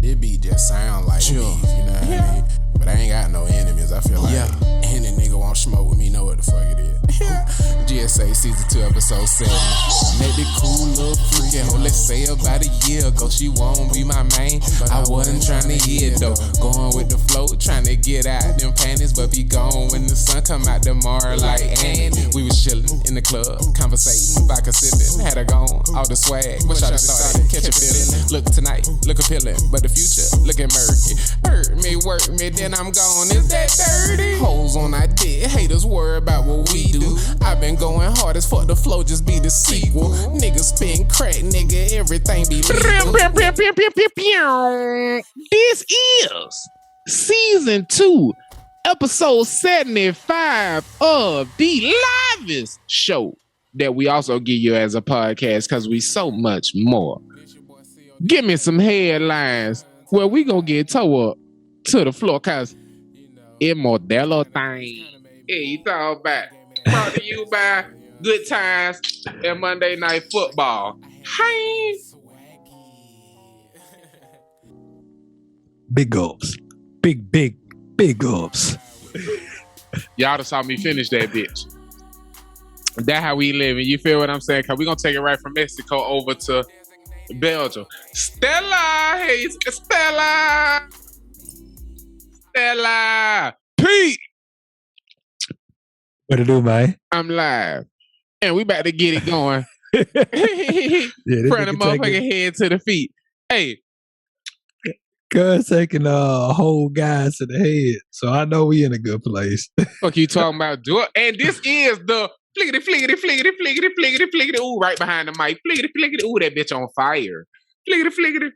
This beat just sound like beef, you know what I mean? But I ain't got no enemies. I feel like any nigga won't smoke with me, know what the fuck it is. GSH Season 2, Episode 7. Met the cool little freak, let's say about a year ago. She won't be my main. I wasn't trying to hit though. Going with the flow, trying to get out them panties, but be gone when the sun come out tomorrow like Annie. We was chilling in the club, conversating, vodka sipping, had her gone, all the swag. Wish I just started, catch a feeling. Look tonight, look appealing, but the future looking murky. Hurt me, work me, then I'm gone. Is that dirty? Hoes on our dick, haters worry about what we do. I've been going hard as fuck, the flow just be the sequel. Niggas spin crack, nigga, everything be legal. This is Season 2, Episode 75 of the livest show that we also give you as a podcast because we so much more. Give me some headlines where we gonna get towed up to the floor because it Modelo thing. Yeah, you talk about. Brought to you by Good Times and Monday Night Football. Hey. Big ups. Big ups. Y'all just saw me finish that bitch. That's how we living. You feel what I'm saying? Cause we gonna take it right from Mexico over to Belgium. Stella! Hey, Stella! Stella! Pete! What to do, man? I'm live. And we about to get it going. From the motherfucking head to the feet. Hey. Cuz taking whole guys to the head. So I know we in a good place. Fuck you talking about? Do it. And this is the fliggity. Ooh, right behind the mic. Fliggity. Ooh, that bitch on fire. Fliggity.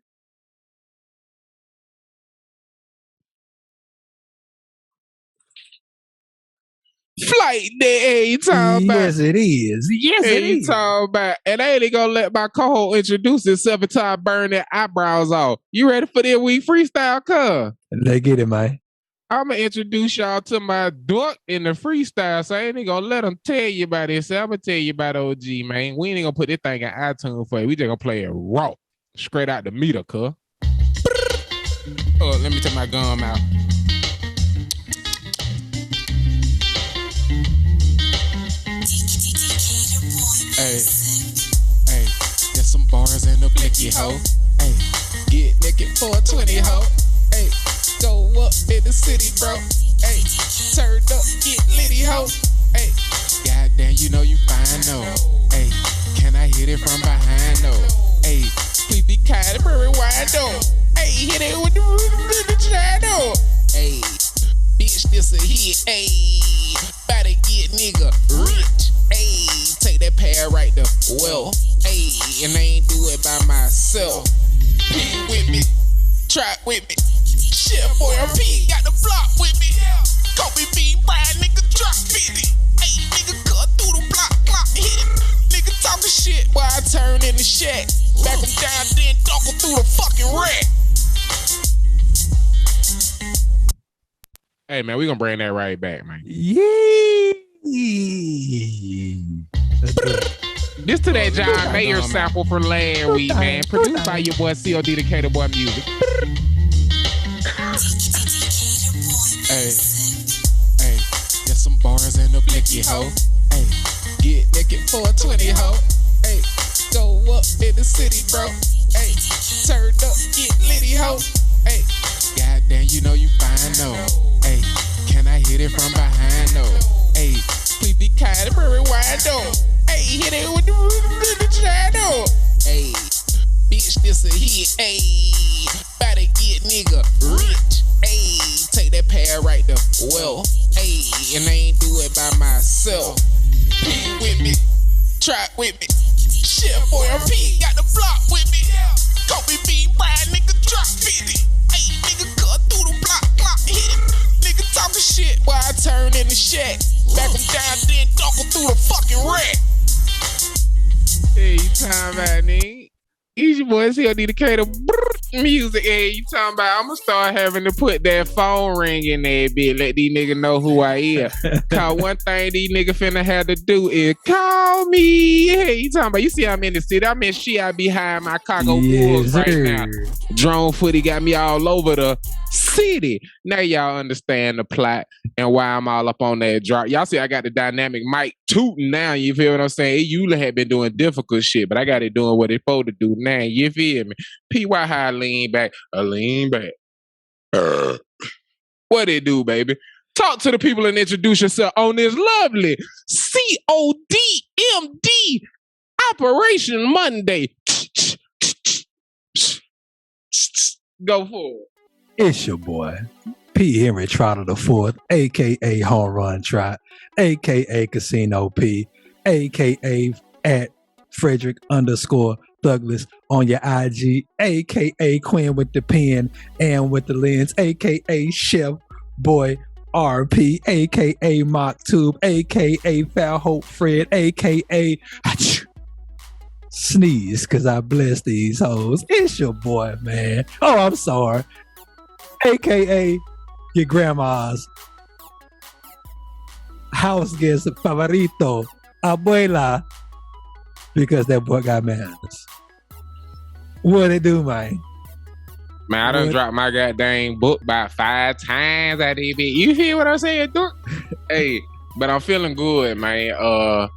Flight day, you talking about? Yes, it is. Yes, it is. Talking about, and I ain't gonna let my co-host introduce himself until I burn their eyebrows off. You ready for this week freestyle, cuz? Let's get it, man. I'm gonna introduce y'all to my duck in the freestyle, so I ain't gonna let them tell you about this. I'm gonna tell you about OG, man. We ain't gonna put this thing in iTunes for you. We just gonna play it raw, straight out the meter, cuz. Oh, let me take my gum out. Hey, there's some bars in the blicky hoe. Hey, get naked for a 20 hoe. Hey, go up in the city, bro. Hey, turn up, get litty hoe. Hey, goddamn, you know you fine, no. Hey, can I hit it from behind, no? Hey, please be kind and rewind, no. Hey, hit it with the channel. Hey, bitch, this a hit. Hey, better get nigga rich. Hey, take that pad right there. Well, hey, and I ain't do it by myself. P with me, try with me. Shit, boy, I'm P, got the block with me. Kobe B, Brian, nigga, drop 50. Hey, nigga, cut through the block, hit. Nigga talking shit while I turn in the shack. Back him down, then dunk him through the fucking rack. Hey, man, we gonna bring that right back, man. Yeah. This to that John Mayer sample from last week, man. Produced by your boy C.O.D. the C.O.D. music. Hey, there's some bars in the blicky hoe. Hey, get naked for a 20 hoe. Hey, go up in the city, bro. Hey, turn up, get litty hoe. Hey, goddamn, you know you fine, no. Hey, can I hit it from behind, no? Hey, please be kind and rewind, no. Hey, hit it with the channel. Hey, bitch, this a hit. Hey, better get nigga rich. Hey, take that pad right there. Well, hey, and I ain't do it by myself. P with me, try with me. Shit, boy, I'm P, got the block with me. Kobe B, Brian, nigga, drop 50. Hey, nigga, cut through the block, hit. Nigga talking shit while I turn in the shack. Back him down, then dunk him through the fucking rack. Hey, you time out, nigga. Easy boys, C.O.D. the C.O.D. music. Hey, you talking about? I'm gonna start having to put that phone ring in there, bitch. Let these niggas know who I am. Cause one thing these niggas finna have to do is call me. Hey, you talking about? You see, I'm in the city. I'm in shit. I behind my cargo bulls right now. Drone footy got me all over the city. Now y'all understand the plot and why I'm all up on that drop. Y'all see I got the dynamic mic tooting now. You feel what I'm saying? It usually had been doing difficult shit, but I got it doing what it's supposed to do now. You feel me? PY high lean back. A lean back. What it do, baby? Talk to the people and introduce yourself on this lovely C.O.D. MD Operation Monday. Go forward. It's your boy, P. Henry Trotter the Fourth, a.k.a. Home Run Trot, a.k.a. Casino P, a.k.a. at Frederick _Douglas on your IG, a.k.a. Quinn with the pen and with the lens, a.k.a. Chef Boy RP, a.k.a. Mock Tube, a.k.a. Foul Hope Fred, a.k.a. Sneeze, because I bless these hoes. It's your boy, man. Oh, I'm sorry. A.k.a. your grandma's house guest favorito, abuela, because that boy got manners. What it do, man? Man, I done dropped my goddamn book about 5 times at DB. You hear what I'm saying, dude? Hey, but I'm feeling good, man. I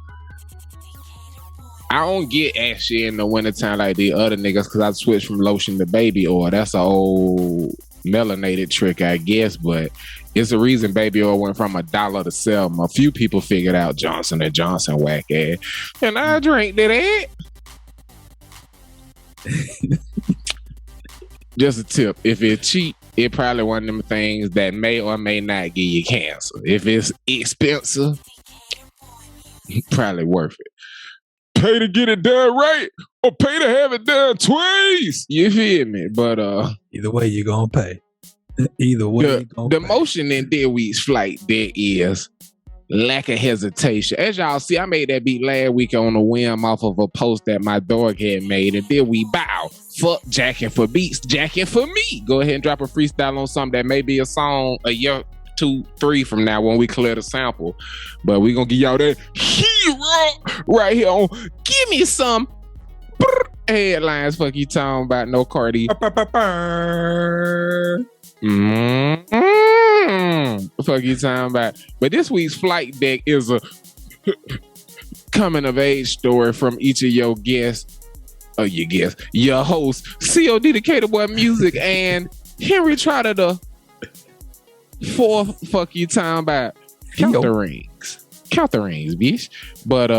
don't get ashy in the wintertime like the other niggas because I switched from lotion to baby oil. That's an old melanated trick, I guess, but it's the reason baby oil went from $1 to $7. A few people figured out Johnson & Johnson whack ass, and I drank that. Just a tip: if it's cheap, it probably one of them things that may or may not give you cancer. If it's expensive, probably worth it. Pay to get it done right, or pay to have it done twice. You feel me? But either way, you're gonna pay. Either way, the motion in their week's flight there is lack of hesitation. As y'all see, I made that beat last week on a whim off of a post that my dog had made, and then we bow. Fuck jacking for beats, jacking for me. Go ahead and drop a freestyle on something that may be a song a year, 2, 3 from now when we clear the sample. But we gonna give y'all that hero right here on Give Me Some headlines. Fuck you talking about, no Cardi. Fuck you talking about. But this week's flight deck is a coming of age story from each of your guests. Your host, C.O.D. the K.O.W.boy music, and Henry Trotter the Fourth. Fuck you talking about. Count the rings, bitch. But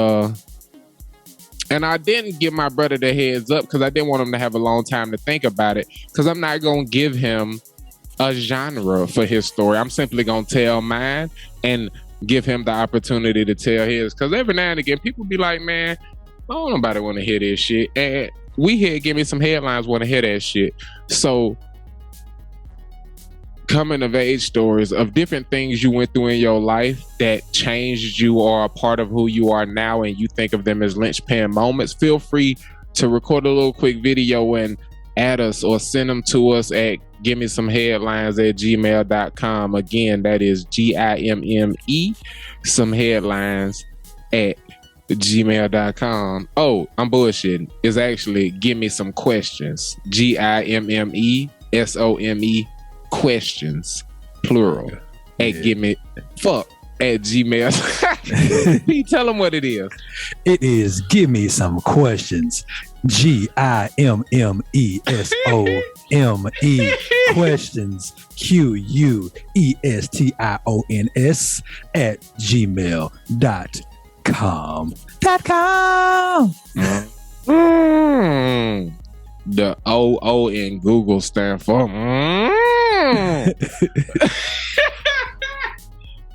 and I didn't give my brother the heads up because I didn't want him to have a long time to think about it, because I'm not gonna give him a genre for his story. I'm simply gonna tell mine and give him the opportunity to tell his, because every now and again people be like, man, I don't nobody want to hear this shit, and we here Give Me Some headlines want to hear that shit. So coming of age stories of different things you went through in your life that changed you or are a part of who you are now, and you think of them as linchpin moments, feel free to record a little quick video and add us or send them to us at gimme-some-headlines@gmail.com. Again, that is GIMME some headlines at gmail.com. Oh, I'm bullshitting. It's actually Give Me Some Questions. GIMMESOME questions, plural. At gmail. He tell them what it is. It is Give Me Some Questions. GIMMESOME questions QUESTIONS at gmail.com. The OO in Google stand for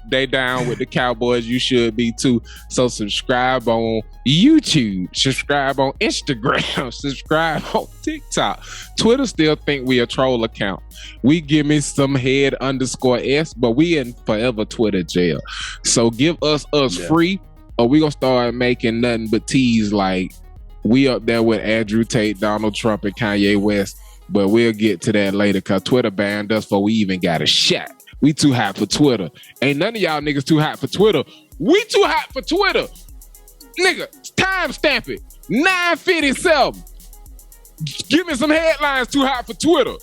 they down with the Cowboys. You should be too. So subscribe on YouTube, subscribe on Instagram, subscribe on TikTok. Twitter still think we a troll account. We Give Me Some Head _S, but we in forever Twitter jail. So give us free, or we gonna start making nothing but tease like we up there with Andrew Tate, Donald Trump, and Kanye West But we'll get to that later because Twitter banned us before we even got a shot. We too hot for Twitter. Ain't none of y'all niggas too hot for Twitter. We too hot for Twitter. Nigga, timestamp it. 9:57. Give me some headlines too hot for Twitter.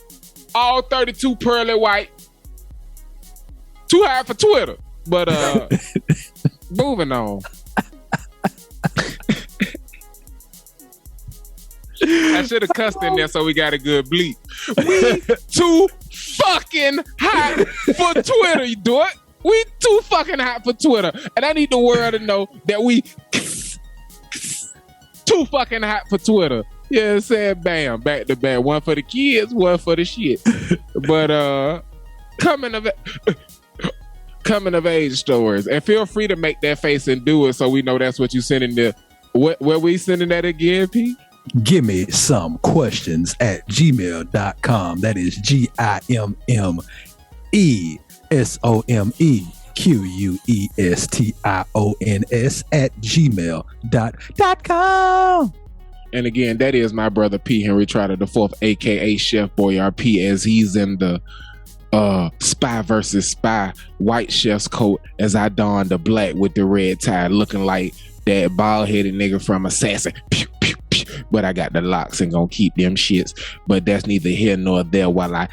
All 32 pearly white. Too hot for Twitter. But moving on. I should have cussed in there so we got a good bleep. We too fucking hot for Twitter, you do it. We too fucking hot for Twitter. And I need the world to know that we too fucking hot for Twitter. Yeah, said bam, back to back. One for the kids, one for the shit. But coming of age stories. And feel free to make that face and do it so we know that's what you sending there. Where we sending that again, P? Give me some questions at gmail.com. That is GIMMESOMEQUESTIONS at gmail.com. And again, that is my brother P. Henry Trotter the Fourth, aka Chef Boyardee, as he's in the Spy versus Spy white chef's coat as I don the black with the red tie, looking like that bald-headed nigga from Assassin. Pew, pew, pew. But I got the locks and gonna keep them shits. But that's neither here nor there while I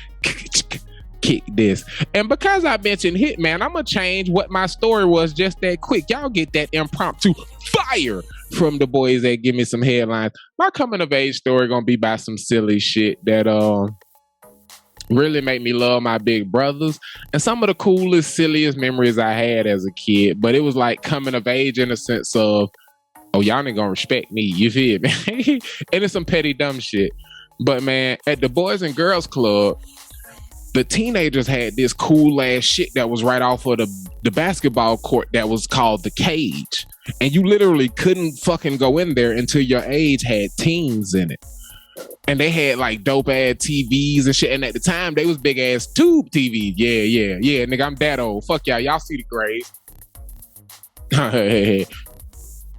kick this. And because I mentioned Hitman, I'm gonna change what my story was just that quick. Y'all get that impromptu fire from the boys that give me some headlines. My coming of age story gonna be about some silly shit that really make me love my big brothers and some of the coolest, silliest memories I had as a kid. But it was like coming of age in a sense of, oh, y'all ain't gonna respect me, you feel me? And it's some petty dumb shit. But man, at the Boys and Girls Club, the teenagers had this cool ass shit that was right off of the basketball court that was called the cage. And you literally couldn't fucking go in there until your age had teens in it. And they had like dope ass TVs and shit. And at the time, they was big ass tube TVs. Yeah. Nigga, I'm that old. Fuck y'all. Y'all see the grays.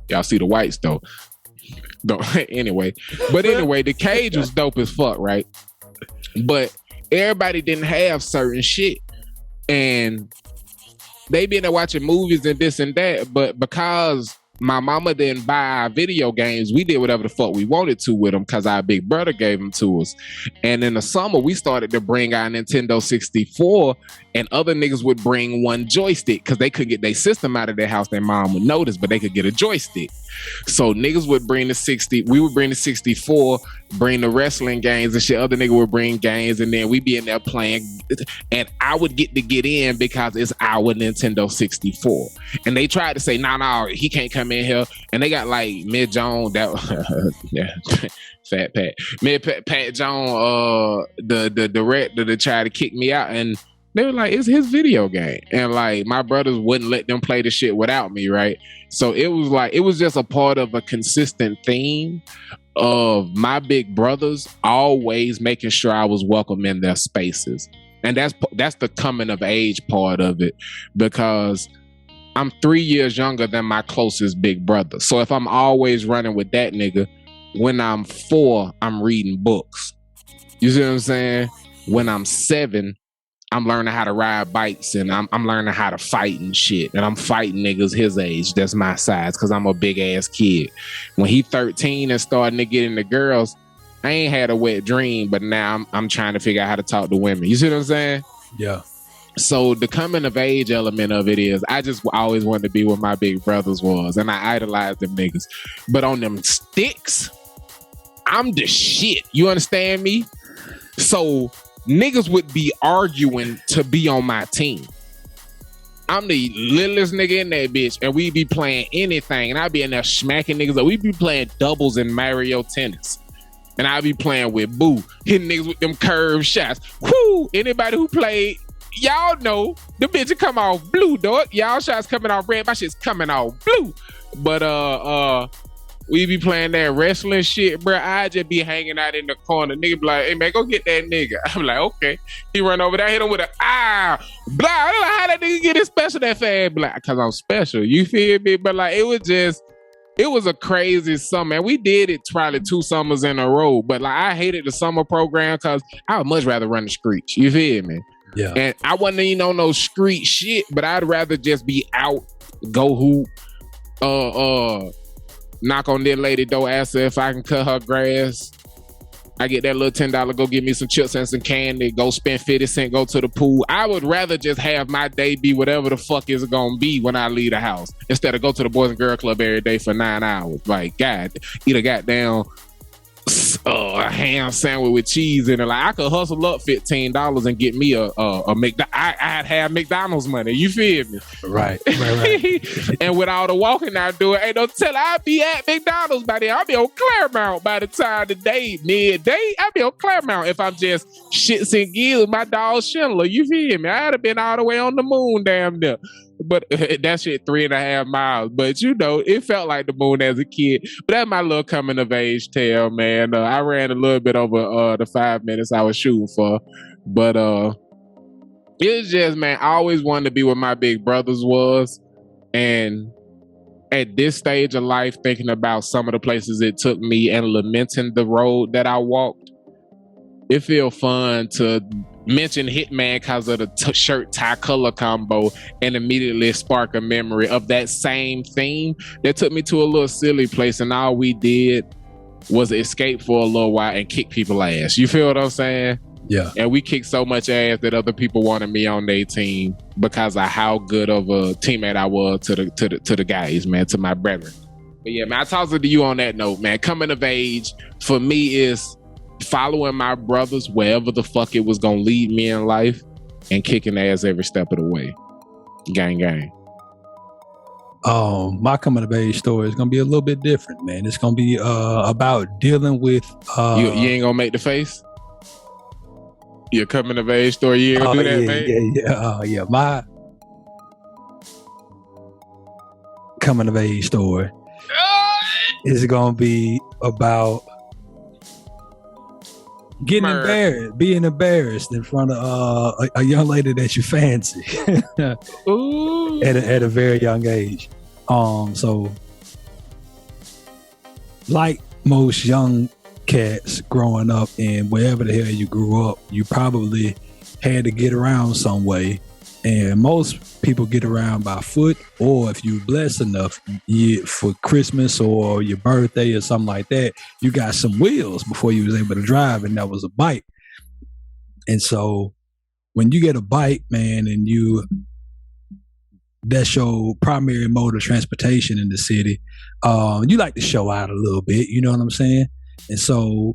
Y'all see the whites though. Anyway, the cage was dope as fuck, right? But everybody didn't have certain shit. And they been there watching movies and this and that. But because my mama didn't buy our video games, we did whatever the fuck we wanted to with them because our big brother gave them to us. And in the summer, we started to bring our Nintendo 64, and other niggas would bring one joystick because they couldn't get their system out of their house. Their mom would notice, but they could get a joystick. So niggas would bring the 60, we would bring the 64, bring the wrestling games and shit. Other nigga would bring games, and then we'd be in there playing, and I would get to get in because it's our Nintendo 64. And they tried to say, nah, he can't come in here. And they got like Jawn, that yeah, Fat Pat, Pat Jawn, the director that tried to kick me out, and they were like, it's his video game. And like my brothers wouldn't let them play the shit without me, right? So it was like, it was just a part of a consistent theme of my big brothers always making sure I was welcome in their spaces. And that's the coming of age part of it, because I'm 3 years younger than my closest big brother. So if I'm always running with that nigga, when I'm 4, I'm reading books. You see what I'm saying? When I'm 7, I'm learning how to ride bikes, and I'm learning how to fight and shit. And I'm fighting niggas his age that's my size because I'm a big ass kid. When he 13 and starting to get into girls, I ain't had a wet dream, but now I'm trying to figure out how to talk to women. You see what I'm saying? Yeah. So the coming of age element of it is I just always wanted to be where my big brothers was, and I idolized them niggas. But on them sticks, I'm the shit. You understand me? So niggas would be arguing to be on my team. I'm the littlest nigga in that bitch, and we be playing anything, and I be in there smacking niggas up. We be playing doubles in Mario Tennis, and I be playing with Boo, hitting niggas with them curved shots. Whoo! Anybody who played, y'all know the bitch come off blue, dog. Y'all shots coming off red, my shit's coming off blue. But we be playing that wrestling shit, bro. I just be hanging out in the corner. Nigga be like, hey man, go get that nigga. I'm like, okay. He run over there, hit him with a blah. I'm like, how that nigga get it special that fast? Be like, cause I'm special. You feel me? But like, it was just it was a crazy summer. And we did it probably 2 summers in a row. But like I hated the summer program because I would much rather run the streets. You feel me? Yeah. And I wasn't even on no street shit, but I'd rather just be out, go hoop, knock on that lady door, ask her if I can cut her grass. I get that little $10, go get me some chips and some candy, go spend 50 cents, go to the pool. I would rather just have my day be whatever the fuck is gonna be when I leave the house instead of go to the Boys and Girl Club every day for 9 hours. Like, God, eat a goddamn a ham sandwich with cheese in it. Like, I could hustle up $15 and get me a I'd have McDonald's money. You feel me? Right. And with all the walking I do, ain't no tell I'll be at McDonald's by then. I'll be on Claremont by the time the day, midday. I'll be on Claremont if I'm just shits and giggles with my dog Schindler. You feel me? I'd have been all the way on the moon damn near. But that shit 3.5 miles. But you know, it felt like the moon as a kid. But that's my little coming of age tale, man. I ran a little bit over the 5 minutes I was shooting for. But it's just, man, I always wanted to be where my big brothers was. And at this stage of life, thinking about some of the places it took me and lamenting the road that I walked, it feel fun to mention Hitman because of the shirt tie color combo and immediately spark a memory of that same theme that took me to a little silly place, and all we did was escape for a little while and kick people ass. You feel what I'm saying? Yeah. And we kicked so much ass that other people wanted me on their team because of how good of a teammate I was to the guys, man, to my brethren. But yeah, man, I talked to you on that note, man. Coming of age for me is following my brothers wherever the fuck it was gonna lead me in life and kicking ass every step of the way. Gang, gang. My coming of age story is gonna be a little bit different, man. It's gonna be about dealing with you ain't gonna make the face? Your coming of age story, you ain't gonna do that, man? Yeah. My coming of age story is gonna be about getting embarrassed, being embarrassed in front of a young lady that you fancy at a very young age. So like most young cats growing up in wherever the hell you grew up, you probably had to get around some way. And most people get around by foot, or if you blessed enough, for Christmas or your birthday or something like that, you got some wheels before you was able to drive, and that was a bike. And so when you get a bike, man, and that's your primary mode of transportation in the city, you like to show out a little bit, you know what I'm saying? And so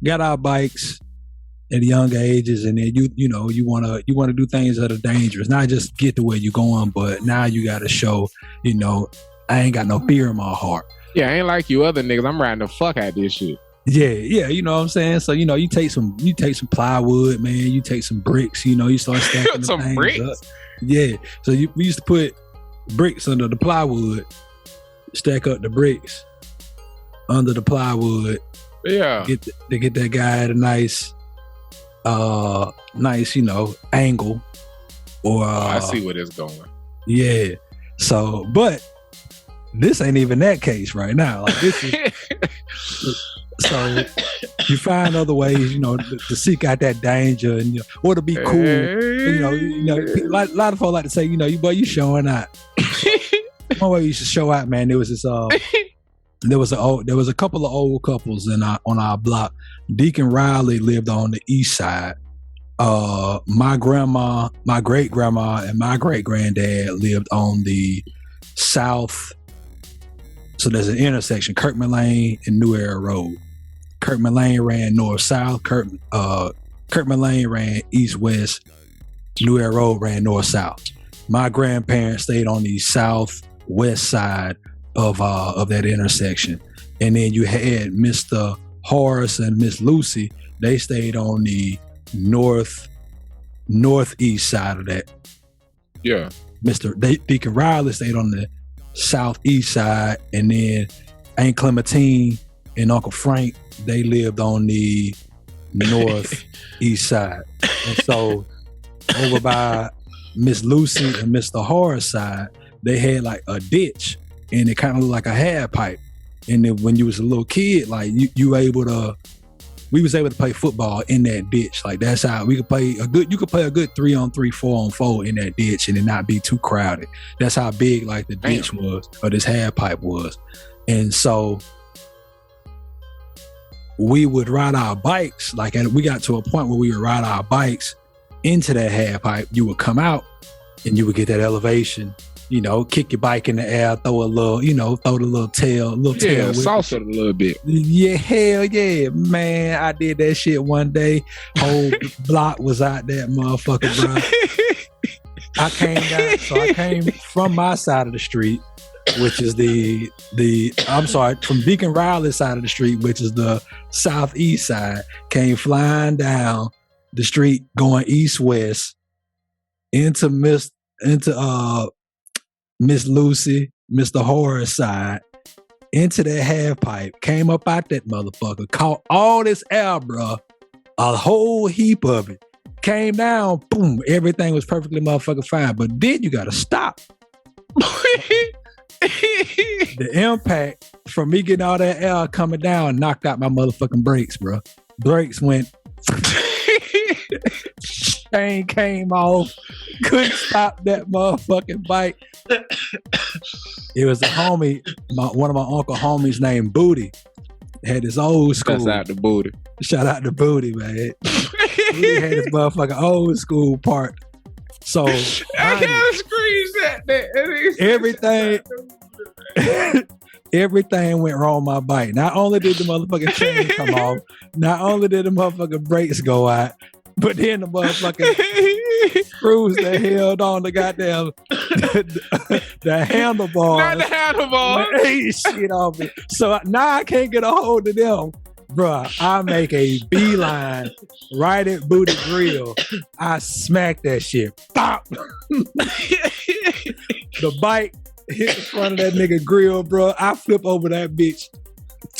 got our bikes at young ages, and then you want to do things that are dangerous, not just get to where you're going, but now you got to show, I ain't got no fear in my heart. Yeah, I ain't like you other niggas. I'm riding the fuck out this shit. Yeah, you know what I'm saying? So, you take some plywood, man, you take some bricks, you start stacking some things bricks up. Yeah. So we used to put bricks under the plywood, stack up the bricks under the plywood. Yeah. To get that guy at a nice angle, or I see where it's going. Yeah. So, but this ain't even that case right now. Like, this is so you find other ways, to seek out that danger, and or to be cool. A lot of folks like to say, you showing out. One way you should show out, man. There was this there was a couple of old couples on our block. Deacon Riley lived on the east side. My grandma, my great grandma, and my great granddad lived on the south. So there's an intersection, Kirkman Lane and New Era Road. Kirkman Lane ran north-south. Kirkman Lane ran east-west. New Era Road ran north-south. My grandparents stayed on the southwest side of that intersection. And then you had Mr. Horace and Miss Lucy. They stayed on the northeast side of that. Yeah. Deacon Riley stayed on the southeast side, and then Aunt Clementine and Uncle Frank, they lived on the northeast side. And so over by Miss Lucy and Mr. Horace side, they had like a ditch and it kind of looked like a half pipe. And then when you was a little kid, like we was able to play football in that ditch. Like that's how we could play a good 3-on-3, 4-on-4 in that ditch and it not be too crowded. That's how big like the ditch was, or this half pipe was. And so we would ride our bikes, like we got to a point where we would ride our bikes into that half pipe. You would come out and you would get that elevation, you know, kick your bike in the air, throw a little, you know, throw the little tail. Yeah, salsa it a little bit. Yeah, hell yeah, man. I did that shit one day. Whole block was out that motherfucker, bro. I came from my side of the street, which is from Deacon Riley's side of the street, which is the southeast side, came flying down the street going east-west into Miss Lucy, Mr. Horace side, into that half pipe, came up out that motherfucker, caught all this air, bro, a whole heap of it, came down, boom, everything was perfectly motherfucking fine. But then you gotta stop. The impact from me getting all that air coming down knocked out my motherfucking brakes, bro. Brakes went, chain came off, couldn't stop that motherfucking bike. It was a homie, one of my uncle homies named Booty. Had his old school. Shout out to Booty. Shout out to Booty, man. Booty had his motherfucking old school part. So I can't scream that. Everything went wrong on my bike. Not only did the motherfucking chain come off, not only did the motherfucking brakes go out, but then the motherfucking screws that held on the goddamn the handlebar. Not the handlebar. Hey, shit off me. So now I can't get a hold of them. Bruh, I make a beeline right at Booty Grill. I smack that shit. Bop! The bike hit the front of that nigga grill, bro. I flip over that bitch.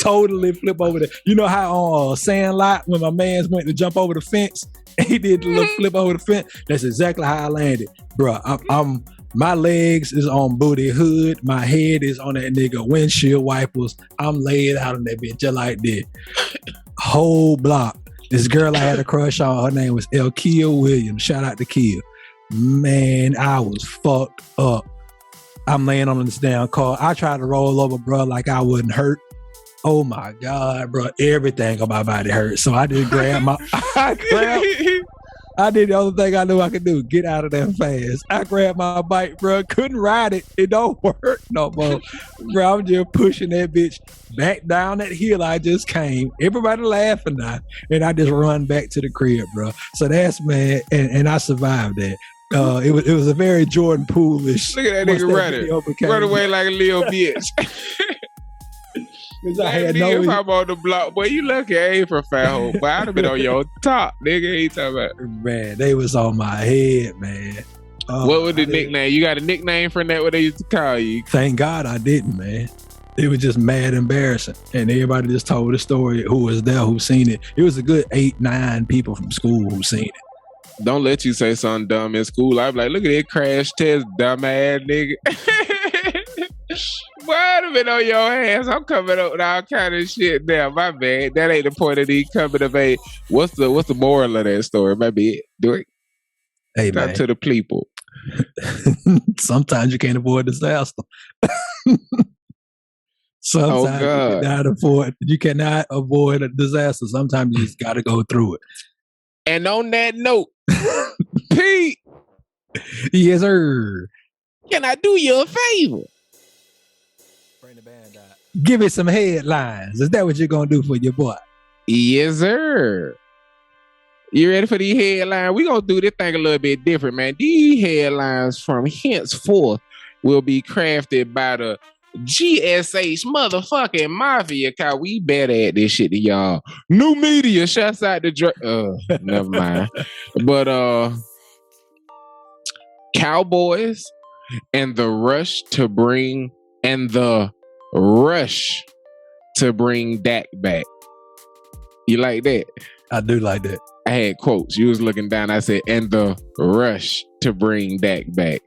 Totally flip over that. You know how on Sandlot, when my mans went to jump over the fence, he did the little flip over the fence? That's exactly how I landed. Bro, I'm my legs is on Booty hood. My head is on that nigga windshield wipers. I'm laid out on that bitch just like that. Whole block. This girl I had a crush on, her name was Kia Williams. Shout out to Kia. Man, I was fucked up. I'm laying on this damn car. I tried to roll over, bro, like I wasn't hurt. Oh my God, bro. Everything on my body hurt. So I just grabbed I did the only thing I knew I could do. Get out of there fast. I grabbed my bike, bro. Couldn't ride it. It don't work no more. Bro, I'm just pushing that bitch back down that hill I just came. Everybody laughing now. And I just run back to the crib, bro. So that's, man, and I survived that. It was a very Jordan Poole-ish. Look at that nigga running. Run away like a little bitch. I had no if I'm on the block, boy, you lucky I ain't from Fat Hole. But I'd have been on your top, nigga. Ain't talking about. Man, they was on my head, man. What was the nickname? You got a nickname from that? What they used to call you? Thank God I didn't, man. It was just mad embarrassing. And everybody just told the story who was there, who seen it. It was a good 8-9 people from school who seen it. Don't let you say something dumb in school. I'm like, look at that crash test, dumb ass nigga. Boy, I'd have been on your ass. I'm coming up with all kind of shit now. My bad. That ain't the point of these coming of age. What's the moral of that story? My bad. Do it. Hey, talk man. To the people. Sometimes you can't avoid disaster. Sometimes you cannot avoid a disaster. Sometimes you just got to go through it. And on that note, Pete. Yes, sir. Can I do you a favor? Bring the band out. Give it some headlines. Is that what you're going to do for your boy? Yes, sir. You ready for these headlines? We're going to do this thing a little bit different, man. These headlines from henceforth will be crafted by the GSH motherfucking Mafia, cause we better at this shit to y'all. New media, shouts out to never mind. But Cowboys and the rush to bring Dak back. You like that? I do like that. I had quotes. You was looking down. I said, and the rush to bring Dak back.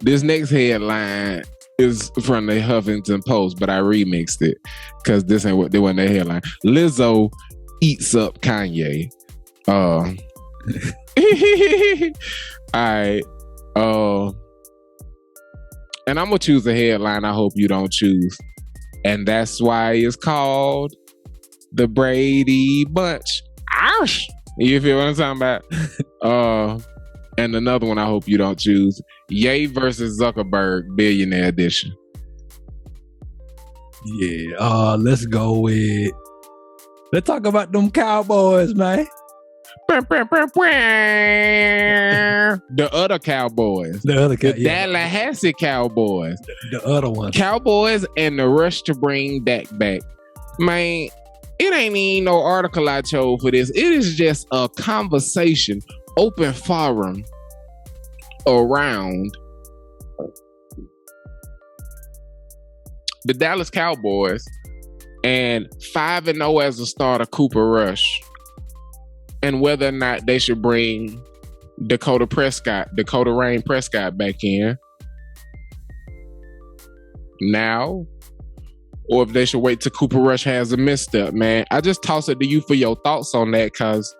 This next headline is from the Huffington Post, but I remixed it because this ain't what they want their headline. Lizzo eats up Kanye. All right. And I'm gonna choose a headline I hope you don't choose. And that's why it's called the Brady Bunch. Ouch! You feel what I'm talking about? And another one I hope you don't choose. Ye versus Zuckerberg, Billionaire Edition. Yeah, let's talk about them Cowboys, man. The other Cowboys. The Tallahassee Cowboys. The other one. Cowboys and the rush to bring Dak back. Man, it ain't even no article I chose for this. It is just a conversation, open forum around the Dallas Cowboys and 5-0 as a starter, Cooper Rush, and whether or not they should bring Dakota Rain Prescott back in now, or if they should wait till Cooper Rush has a misstep, man. I just toss it to you for your thoughts on that, because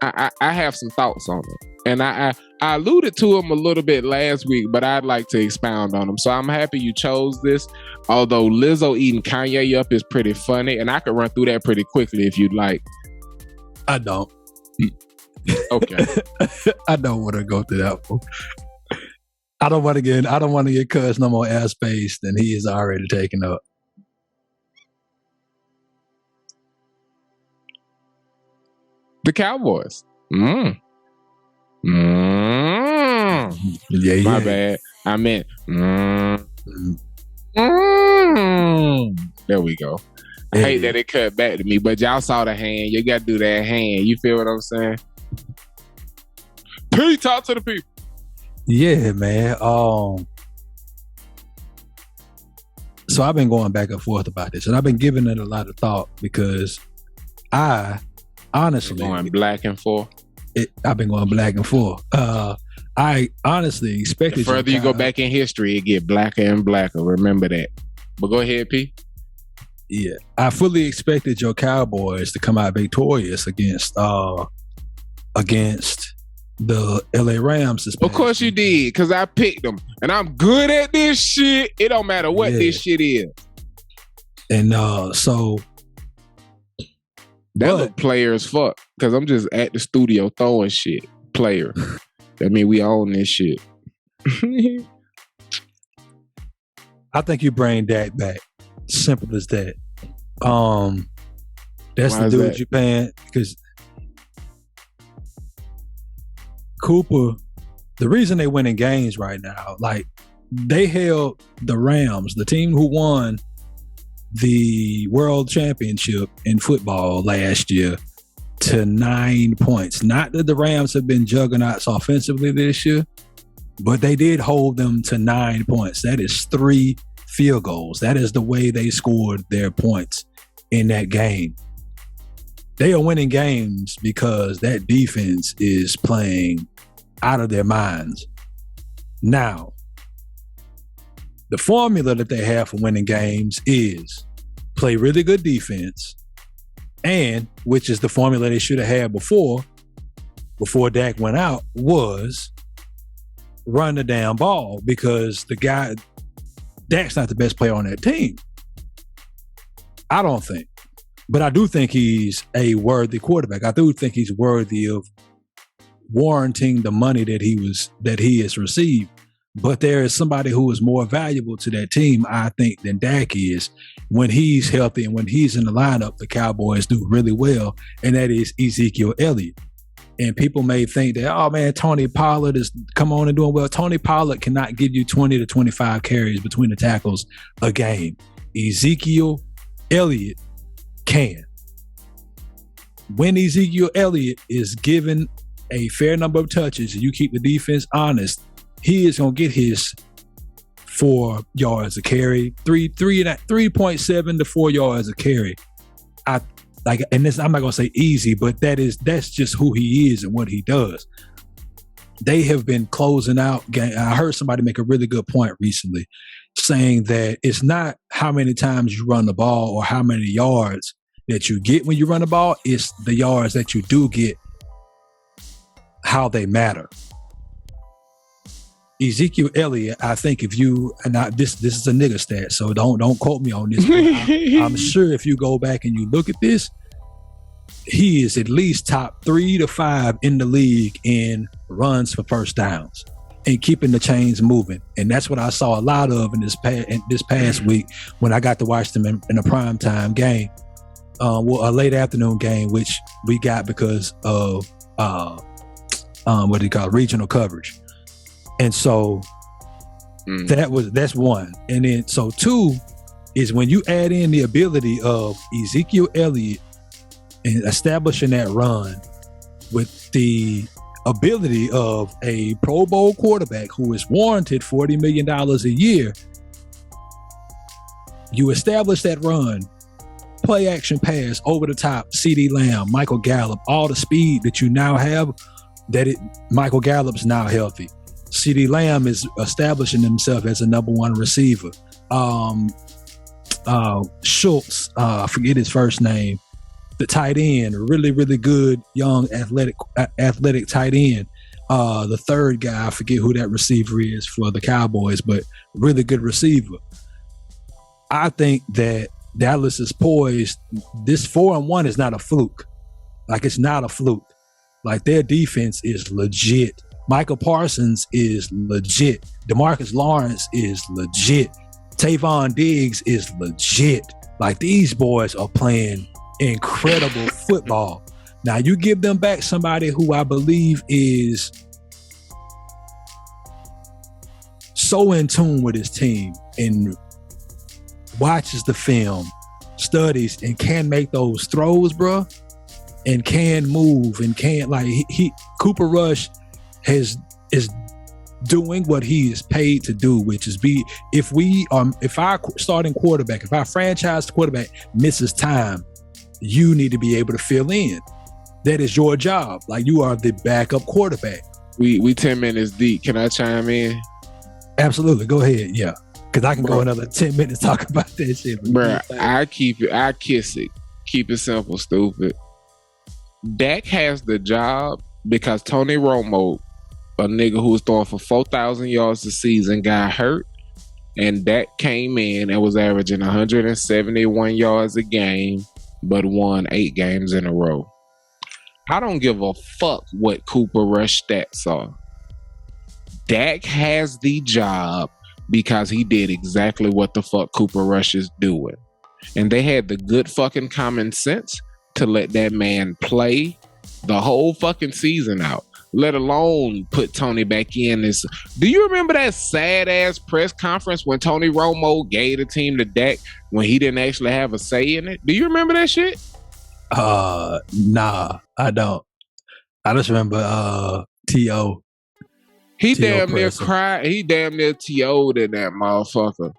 I have some thoughts on it. And I alluded to them a little bit last week, but I'd like to expound on them. So I'm happy you chose this. Although Lizzo eating Kanye up is pretty funny, and I could run through that pretty quickly if you'd like. I don't. Okay. I don't want to go through that one. I don't want to get Cuz no more airspace than he is already taken up. The Cowboys. Yeah. My bad. I meant. There we go. I hate that it cut back to me, but y'all saw the hand. You got to do that hand. You feel what I'm saying? Pete, talk to the people. Yeah, man. So I've been going back and forth about this, and I've been giving it a lot of thought, because I honestly going black and forth. I've been going black and forth. I honestly expected. The further you go back in history, it get blacker and blacker. Remember that. But go ahead, P. Yeah, I fully expected your Cowboys to come out victorious against the LA Rams. Of course you did, because I picked them, and I'm good at this shit. It don't matter what this shit is. And so that look player as fuck, because I'm just at the studio throwing shit. Player. That mean we own this shit. I think you bring Dak back. Simple as that. That's Why the dude you paying, because Cooper, the reason they winning games right now, like, they held the Rams, the team who won the world championship in football last year, to 9 points. Not that the Rams have been juggernauts offensively this year, but they did hold them to 9 points. That is 3 field goals. That is the way they scored their points in that game. They are winning games because that defense is playing out of their minds. Now, the formula that they have for winning games is play really good defense, and which is the formula they should have had before Dak went out, was run the damn ball, because Dak's not the best player on that team. I don't think. But I do think he's a worthy quarterback. I do think he's worthy of warranting the money that he has received. But there is somebody who is more valuable to that team, I think, than Dak is. When he's healthy and when he's in the lineup, the Cowboys do really well, and that is Ezekiel Elliott. And people may think that, oh man, Tony Pollard is come on and doing well. Tony Pollard cannot give you 20 to 25 carries between the tackles a game. Ezekiel Elliott can. When Ezekiel Elliott is given a fair number of touches and you keep the defense honest, he is going to get his 4 yards a carry, 3.7 to 4 yards a carry. I'm not going to say easy, but that's just who he is and what he does. they have been closing out game. I heard somebody make a really good point recently saying that it's not how many times you run the ball or how many yards that you get when you run the ball. It's the yards that you do get, how they matter. Ezekiel Elliott, I think if you, and this is a nigga stat, so don't quote me on this, but I'm sure if you go back and you look at this, he is at least top 3 to 5 in the league in runs for first downs and keeping the chains moving. And that's what I saw a lot of in this past week when I got to watch them in a primetime game, a late afternoon game, which we got because of what do you call it, regional coverage. And so that's one. And then so two is when you add in the ability of Ezekiel Elliott and establishing that run with the ability of a Pro Bowl quarterback who is warranted $40 million a year, you establish that run, play action pass, over the top, CeeDee Lamb, Michael Gallup, all the speed that you now have, Michael Gallup's now healthy. CeeDee Lamb is establishing himself as a number one receiver. Schultz, I forget his first name, the tight end, really, really good, young, athletic tight end. The third guy, I forget who that receiver is for the Cowboys, but really good receiver. I think that Dallas is poised. This 4-1 is not a fluke. Like, it's not a fluke. Like, their defense is legit. Michael Parsons is legit. DeMarcus Lawrence is legit. Tavon Diggs is legit. Like, these boys are playing incredible football. Now, you give them back somebody who I believe is so in tune with his team and watches the film, studies, and can make those throws, bro, and can move and can, like, he Cooper Rush is doing what he is paid to do, which is if our starting quarterback, if our franchise quarterback misses time, you need to be able to fill in. That is your job. Like, you are the backup quarterback. We 10 minutes deep. Can I chime in? Absolutely. Go ahead. Yeah. Because I can go another 10 minutes talking about that shit. Bro, I kiss it. Keep it simple, stupid. Dak has the job because Tony Romo, a nigga who was throwing for 4,000 yards a season, got hurt. And Dak came in and was averaging 171 yards a game, but won 8 games in a row. I don't give a fuck what Cooper Rush stats are. Dak has the job because he did exactly what the fuck Cooper Rush is doing. And they had the good fucking common sense to let that man play the whole fucking season out, let alone put Tony back in this. Do you remember that sad ass press conference when Tony Romo gave the team to Dak when he didn't actually have a say in it? Do you remember that shit? Nah, I don't. I just remember T.O. He damn near cried. He damn near T.O.'d in that motherfucker.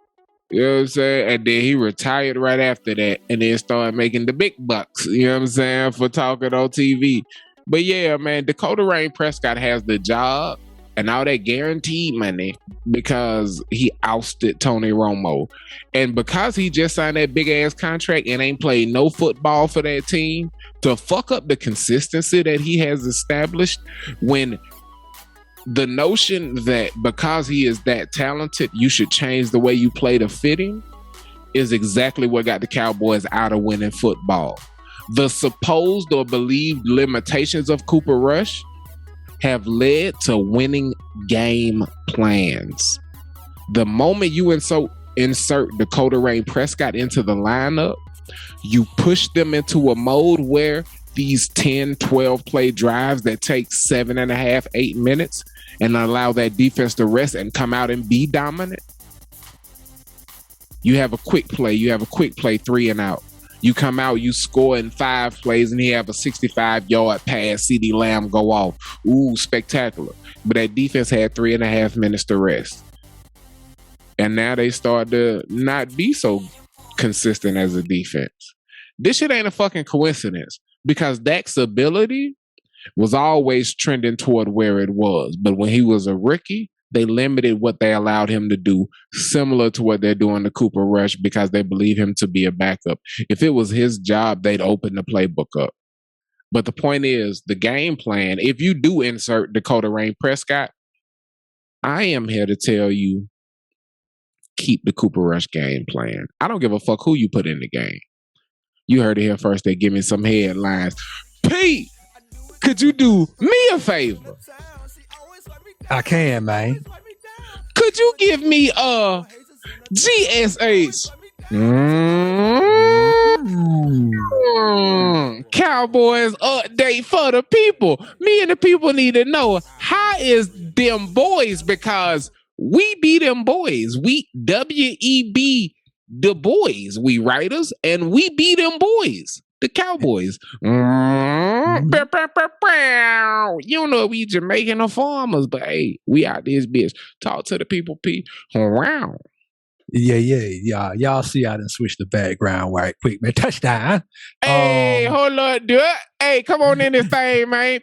You know what I'm saying? And then he retired right after that and then started making the big bucks, you know what I'm saying, for talking on TV. But yeah, man, Dakota Rain Prescott has the job and all that guaranteed money because he ousted Tony Romo. And because he just signed that big ass contract and ain't played no football for that team, to fuck up the consistency that he has established, when the notion that because he is that talented, you should change the way you play to fit him, is exactly what got the Cowboys out of winning football. The supposed or believed limitations of Cooper Rush have led to winning game plans. The moment you insert Dakota Rain Prescott into the lineup, you push them into a mode where these 10, 12 play drives that take 7.5, 8 minutes and allow that defense to rest and come out and be dominant. You have a quick play. You have a quick play 3 and out. You come out, you score in 5 plays, and he have a 65-yard pass. CeeDee Lamb go off. Ooh, spectacular. But that defense had 3.5 minutes to rest. And now they start to not be so consistent as a defense. This shit ain't a fucking coincidence, because Dak's ability was always trending toward where it was. But when he was a rookie, they limited what they allowed him to do, similar to what they're doing to Cooper Rush, because they believe him to be a backup. If it was his job, they'd open the playbook up. But the point is, the game plan, if you do insert Dakota Rain Prescott, I am here to tell you, keep the Cooper Rush game plan. I don't give a fuck who you put in the game. You heard it here first. They give me some headlines. Pete, could you do me a favor? I can, man. Could you give me a GSH Cowboys update for the people? Me and the people need to know, how is them boys? Because we be them boys. We WEB the boys. We writers, and we be them boys. The Cowboys. You know we Jamaican or farmers, but hey, we out this bitch. Talk to the people, P. Wow. Yeah. Y'all see I done switch the background right quick, man. Touchdown. Hey, hold on, dude. Hey, come on in this thing, man.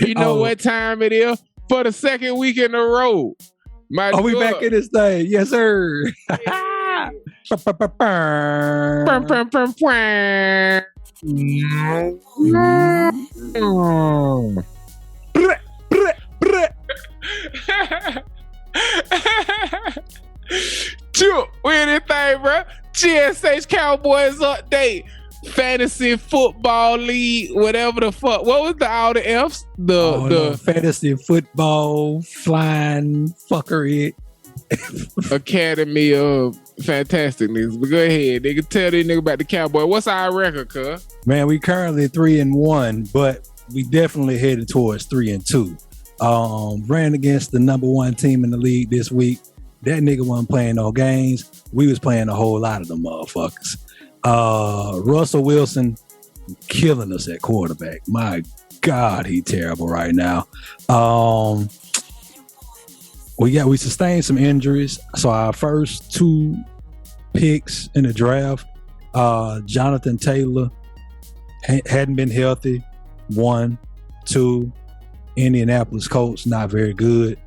You know what time it is? For the second week in a row. We back in this thing. Yes, sir. We anything, bro. GSH Cowboys update. Fantasy football league, whatever the fuck. What was all the F's? The fantasy football flying fuckery. Academy of Fantasticness. But go ahead, nigga. Tell these nigga about the Cowboy. What's our record, cuz? Man, we currently 3-1, but we definitely headed towards 3-2. Ran against the number one team in the league this week. That nigga wasn't playing no games. We was playing a whole lot of them motherfuckers. Russell Wilson killing us at quarterback. My God, he terrible right now. We sustained some injuries. So our first two picks in the draft, Jonathan Taylor hadn't been healthy. 1, 2, Indianapolis Colts, not very good.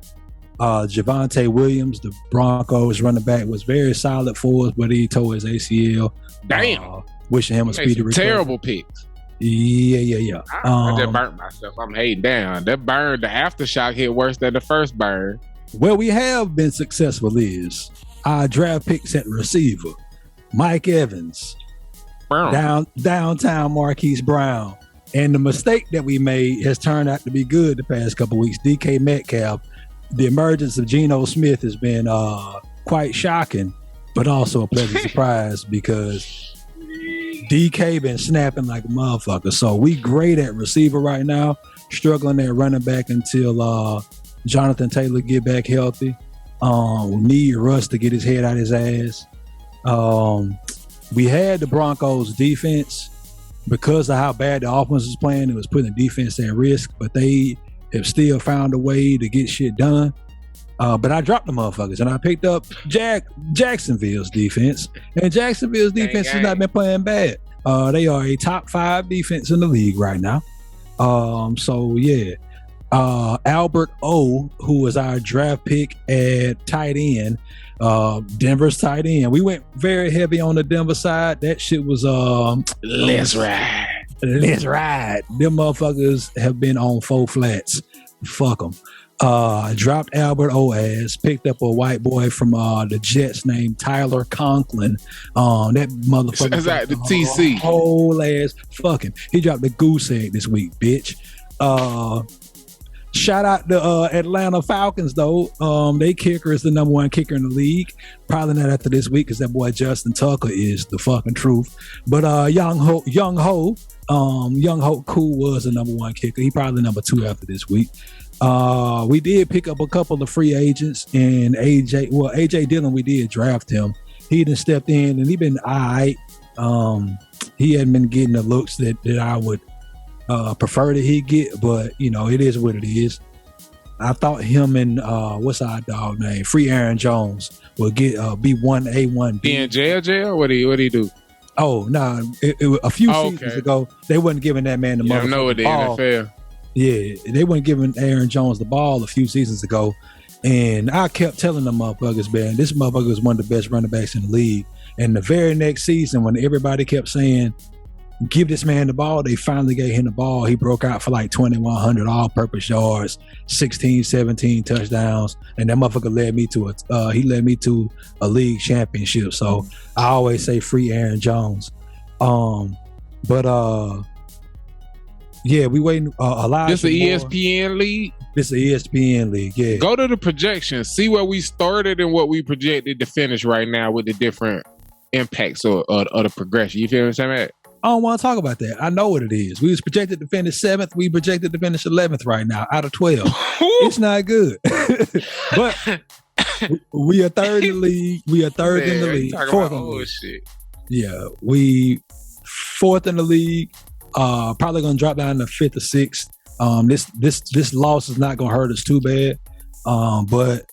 Javonte Williams, the Broncos running back, was very solid for us, but he tore his ACL. Damn. Wishing him a speedy recovery. Terrible picks. Yeah. I just burnt myself. I'm hating down. That burn, the aftershock hit worse than the first burn. Where we have been successful is our draft picks at receiver. Mike Evans, downtown Marquise Brown. And the mistake that we made has turned out to be good the past couple of weeks. DK Metcalf. The emergence of Geno Smith has been quite shocking, but also a pleasant surprise because DK been snapping like a motherfucker. So we great at receiver right now, struggling at running back until Jonathan Taylor get back healthy. We need Russ to get his head out his ass. We had the Broncos defense because of how bad the offense was playing. It was putting the defense at risk, but they have still found a way to get shit done. But I dropped the motherfuckers and I picked up Jacksonville's defense. And Jacksonville's defense has not been playing bad. They are a top 5 defense in the league right now. Albert O, who was our draft pick at tight end, Denver's tight end. We went very heavy on the Denver side. That shit was let's ride. Them motherfuckers have been on 4 flats. Fuck them. Dropped Albert O ass, picked up a white boy from the Jets named Tyler Conklin. That motherfucker is that the TC whole ass fucking. He dropped the goose egg this week, bitch. Shout out the Atlanta Falcons though. They kicker is the number 1 kicker in the league. Probably not after this week because that boy Justin Tucker is the fucking truth. But Young Ho Cool was the number 1 kicker. He probably number 2 after this week. We did pick up a couple of free agents, and AJ Dillon, we did draft him. He done stepped in and he been all right. He hadn't been getting the looks that I would prefer that he get, but you know, it is what it is. I thought him and what's our dog name? Free Aaron Jones will get be 1A, 1B. Be in jail? What do he do? Oh no! A few seasons ago, they wasn't giving that man the motherfucking ball. NFL. Yeah, they weren't giving Aaron Jones the ball a few seasons ago, and I kept telling them motherfuckers, man, this motherfucker was one of the best running backs in the league. And the very next season, when everybody kept saying, give this man the ball, they finally gave him the ball. He broke out for like 2,100 all-purpose yards, 16, 17 touchdowns, and that motherfucker led me to a league championship. So I always say free Aaron Jones. Yeah, we waiting. This is ESPN league. This is ESPN league. Yeah. Go to the projections. See where we started and what we projected to finish right now with the different impacts of the progression. You feel what I'm saying? I don't want to talk about that. I know what it is. We was projected to finish 7th. We projected to finish 11th right now out of 12. It's not good. But we are third in the league. We are third in the league. Fourth in the league. Shit. Yeah, we fourth in the league. Probably gonna drop down to 5th or 6th. This loss is not gonna hurt us too bad, but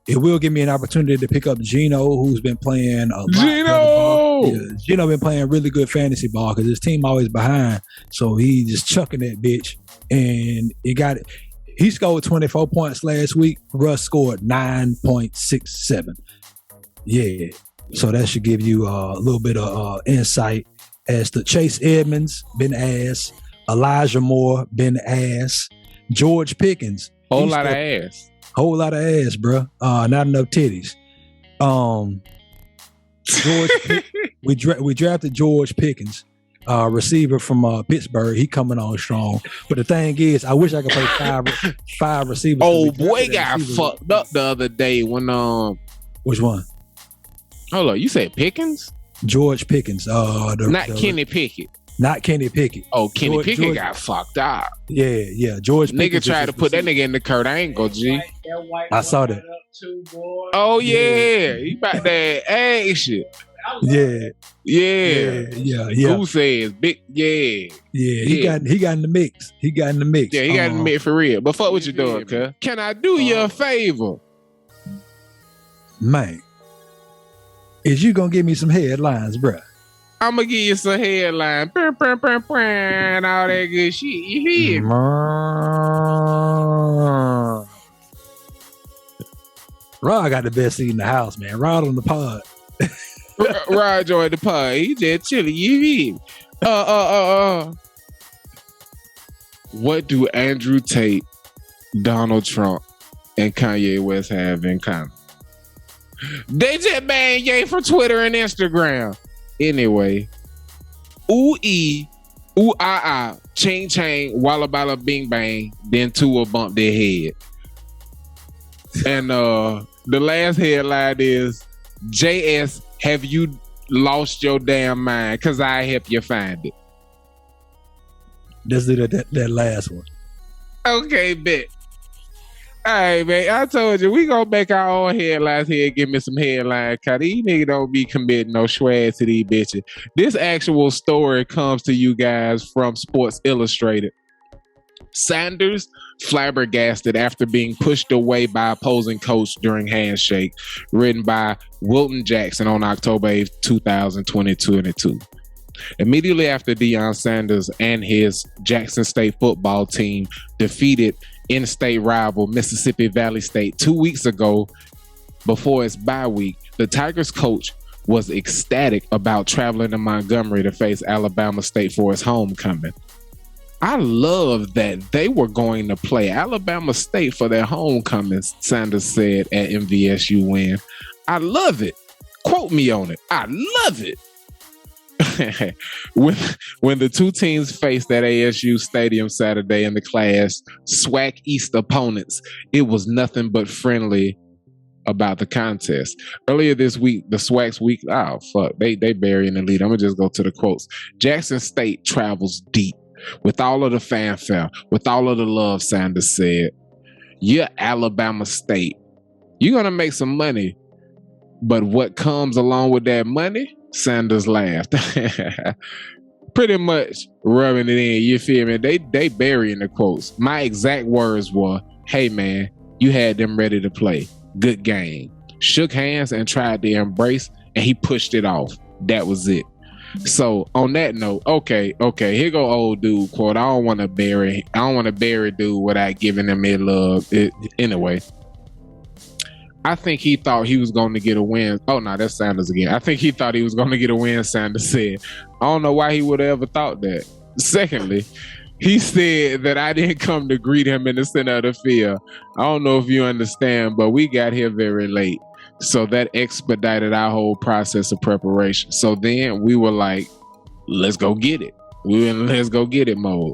it will give me an opportunity to pick up Gino, who's been playing a lot. Gino been playing really good fantasy ball because his team always behind, so he just chucking that bitch, and he scored 24 points last week. Russ scored 9.67. Yeah, so that should give you a little bit of insight as to Chase Edmonds, been ass. Elijah Moore, been ass. George Pickens. Whole lot of ass, bro. Not enough titties. We drafted George Pickens, receiver from Pittsburgh. He coming on strong. But the thing is, I wish I could play five receivers. Oh boy, got fucked up the other day when Which one? Hold on, you said Pickens? George Pickens. Kenny Pickett. Not Kenny Pickett. Oh, Kenny Pickett got fucked up. Yeah. George Nigga tried to put that nigga in the Kurt Angle, G. I saw that. Oh yeah, he about that ass shit. Yeah. Who says big? Yeah. He got in the mix. Yeah, he got in the mix for real. But fuck what you doing, cuz. Can I do you a favor? Man, is you gonna give me some headlines, bruh? I'm gonna give you some headline, and all that good shit. You hear me? Rod got the best seat in the house, man. Rod on the pod. Rod joined the pod. He just chilling. You hear me? What do Andrew Tate, Donald Trump, and Kanye West have in common? They just banned Ye from Twitter and Instagram. Anyway, ching chang, walla balla bing bang, then two will bump their head. And the last headline is, JS, have you lost your damn mind? Cause I help you find it. Let's do that last one. Okay, bet. All right, man. I told you, we gonna make our own headlines here and give me some headlines. Cause these niggas don't be committing no swag to these bitches. This actual story comes to you guys from Sports Illustrated. Sanders flabbergasted after being pushed away by opposing coach during handshake, written by Wilton Jackson on October 8th, 2022. Immediately after Deion Sanders and his Jackson State football team defeated in-state rival Mississippi Valley State 2 weeks ago, before its bye week, the Tigers coach was ecstatic about traveling to Montgomery to face Alabama State for its homecoming. I love that they were going to play Alabama State for their homecoming, Sanders said at MVSU win. I love it. Quote me on it. I love it. When the two teams faced at ASU Stadium Saturday in the Class SWAC East opponents, it was nothing but friendly about the contest. Earlier this week, the SWAC's week, they burying the lead. I'm gonna just go to the quotes. Jackson State travels deep with all of the fanfare, with all of the love, Sanders said. You're Alabama State. You're gonna make some money, but what comes along with that money? Sanders laughed. Pretty much rubbing it in, you feel me? They burying the quotes. My exact words were, hey man, you had them ready to play. Good game. Shook hands and tried to embrace, and he pushed it off. That was it. So on that note, okay, here go old dude quote. I don't want to bury dude without giving him his love. Anyway, I think he thought he was going to get a win. Oh no, that's Sanders again. I think he thought he was going to get a win. Sanders said. I don't know why he would have ever thought that. Secondly, he said that I didn't come to greet him in the center of the field. I don't know if you understand, but we got here very late. So that expedited our whole process of preparation. So then we were like, let's go get it. We were in let's go get it mode.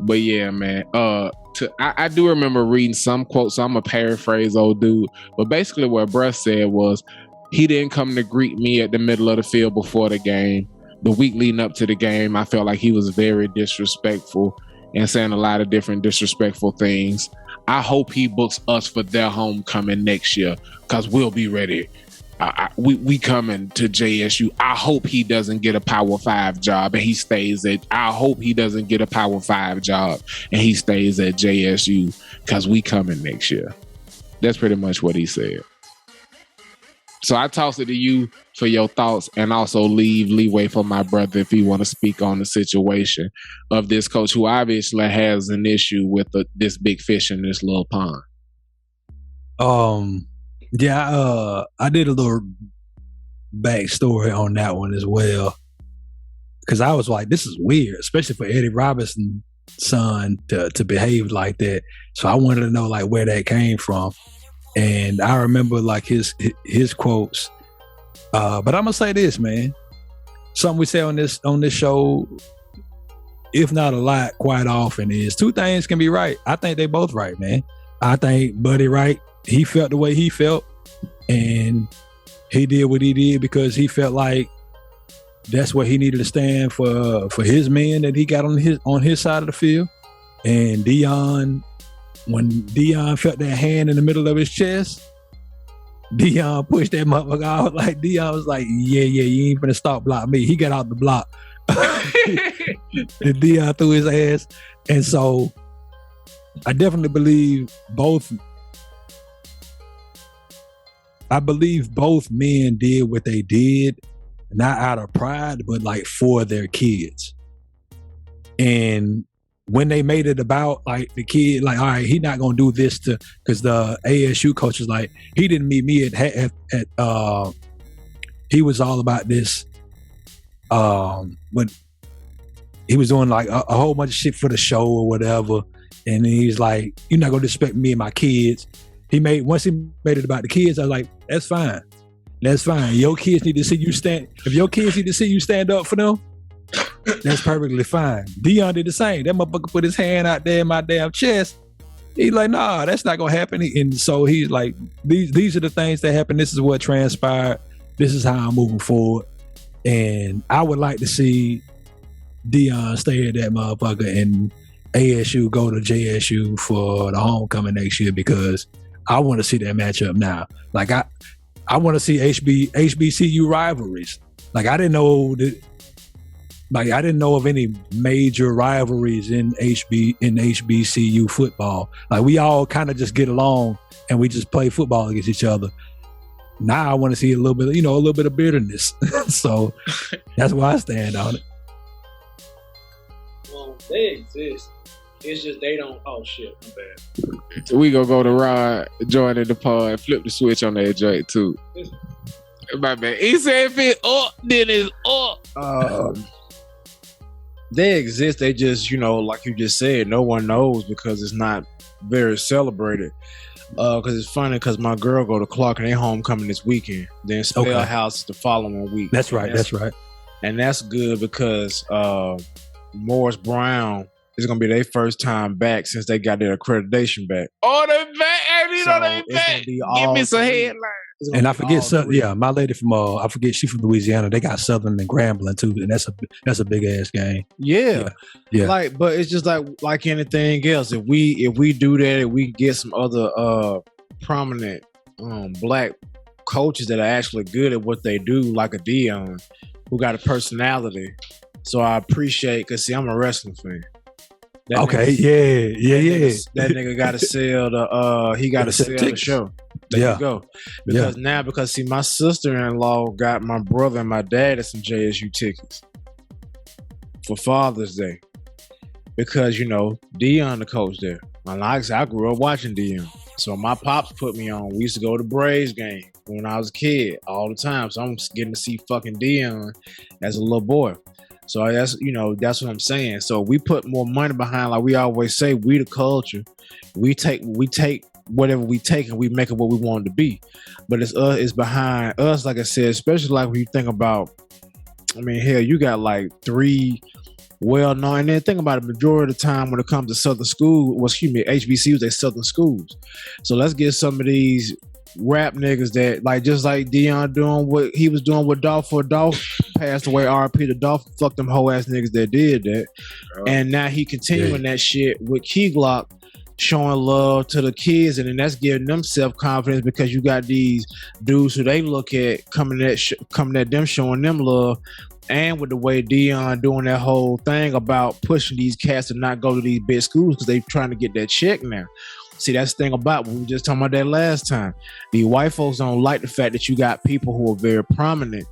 But yeah, man, I do remember reading some quotes, so I'm going to paraphrase old dude. But basically what bruh said was, he didn't come to greet me at the middle of the field before the game. The week leading up to the game, I felt like he was very disrespectful and saying a lot of different disrespectful things. I hope he books us for their homecoming next year because we'll be ready. We coming to JSU. I hope he doesn't get a Power 5 job and he stays at. I hope he doesn't get a Power 5 job and he stays at JSU because we coming next year. That's pretty much what he said. So I toss it to you for your thoughts and also leave leeway for my brother if he want to speak on the situation of this coach who obviously has an issue with this big fish in this little pond. Yeah, I did a little backstory on that one as well because I was like, this is weird, especially for Eddie Robinson's son to behave like that. So I wanted to know like where that came from. And I remember like his quotes. But I'm gonna say this, man. Something we say on this show, if not a lot, quite often is two things can be right. I think they both right, man. I think Buddy right. He felt the way he felt, and he did what he did because he felt like that's what he needed to stand for his men that he got on his side of the field. And Deion, when Deion felt that hand in the middle of his chest, Deion pushed that motherfucker out. Like Deion was like, yeah, you ain't finna stop block me. He got out the block. And Deion threw his ass. And so I definitely believe both men did what they did, not out of pride, but like for their kids. And when they made it about like the kid, like, all right, he not gonna do this because the ASU coach was like, he didn't meet me at he was all about this. When he was doing like a whole bunch of shit for the show or whatever, and he's like, you're not gonna disrespect me and my kids. Once he made it about the kids, I was like, that's fine. Your kids need to see you stand. If your kids need to see you stand up for them, that's perfectly fine. Deion did the same. That motherfucker put his hand out there in my damn chest. He's like, nah, that's not gonna happen. And so he's like, these are the things that happen. This is what transpired. This is how I'm moving forward. And I would like to see Deion stay at that motherfucker and ASU go to JSU for the homecoming next year because I want to see that matchup now. Like I want to see HBCU rivalries. Like I didn't know of any major rivalries in HBCU football. Like we all kind of just get along and we just play football against each other. Now I want to see a little bit of bitterness. So that's why I stand on it. Well, they exist. It's just they don't. Oh shit, my bad. We gonna go to Rod, join in the pod, flip the switch on that joint too. My bad. He said if it's up, then it's up. They exist. They just, like you just said, no one knows because it's not very celebrated. Because it's funny because my girl go to Clark and they homecoming this weekend. Then Spell House the following week. That's right. And that's good because Morris Brown is going to be their first time back since they got their accreditation back. Oh, they back. They back. Give me some headlines. And I forget, my lady from I forget she's from Louisiana. They got Southern and Grambling too, and that's a big ass game. Yeah. But it's just like anything else. If we do that, if we get some other prominent black coaches that are actually good at what they do, like a Deion, who got a personality. So I appreciate, because see, I'm a wrestling fan. Yeah. That nigga got to sell the show. There you go. Because see, my sister-in-law got my brother and my dad at some JSU tickets. for Father's Day because, Deion the coach there. And like I said, I grew up watching Deion. So my pops put me on. We used to go to the Braves game when I was a kid all the time. So I'm getting to see fucking Deion as a little boy. So that's what I'm saying. So we put more money behind, like we always say, we the culture. We take whatever we take and we make it what we want it to be. But it's behind us, like I said, especially like when you think about, hell, you got like 3 well-known, and then think about it, majority of the time when it comes to Southern school, HBCUs, they Southern schools. So let's get some of these rap niggas that, like, just like Deion doing what he was doing with Dolph, for Dolph passed away, RP to Dolph, fuck them whole ass niggas that did that. And now he continuing that shit with Key Glock, showing love to the kids, and then that's giving them self-confidence because you got these dudes who they look at coming at them, showing them love. And with the way Deion doing that whole thing about pushing these cats to not go to these big schools because they trying to get that check now. See, that's the thing about, we were just talking about that last time. The white folks don't like the fact that you got people who are very prominent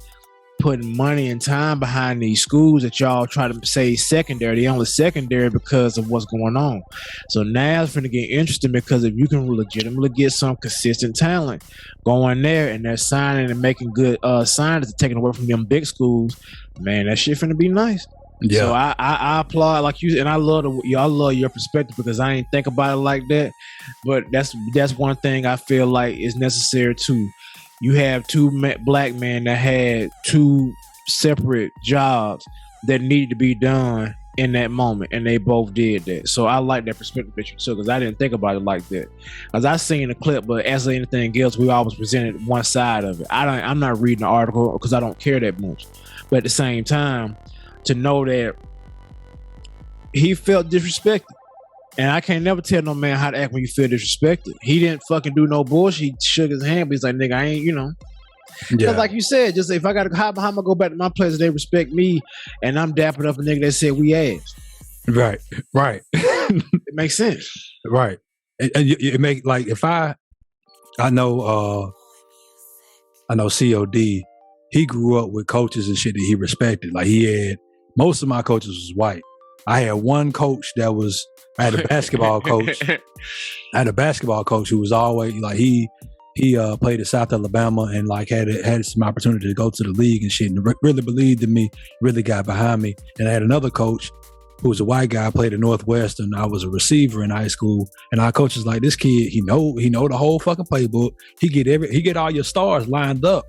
putting money and time behind these schools that y'all try to say secondary. They only secondary because of what's going on. So now it's going to get interesting because if you can legitimately get some consistent talent going there and they're signing and making good signings and taking away from them big schools, man, that shit finna be nice. Yeah. So I applaud, like you, and I love your perspective because I ain't think about it like that. But that's one thing I feel like is necessary too. You have 2 black men that had 2 separate jobs that needed to be done in that moment, and they both did that. So I like that perspective that you took because I didn't think about it like that. As I seen the clip, but as anything else, we always presented one side of it. I'm not reading the article because I don't care that much. But at the same time, to know that he felt disrespected. And I can't never tell no man how to act when you feel disrespected. He didn't fucking do no bullshit. He shook his hand, but he's like, nigga, I ain't, Because like you said, just if I got to, how am I going to go back to my place and they respect me and I'm dapping up a nigga that said we ass? Right. It makes sense. Right. And it make, like, if I know C.O.D, he grew up with coaches and shit that he respected. Like, most of my coaches was white. I had one coach I had a basketball coach. I had a basketball coach who was always like, he played at South Alabama and like had some opportunity to go to the league and shit, and really believed in me, really got behind me. And I had another coach who was a white guy, played at Northwestern. I was a receiver in high school, and our coach was like, this kid, he know the whole fucking playbook. He get all your stars lined up.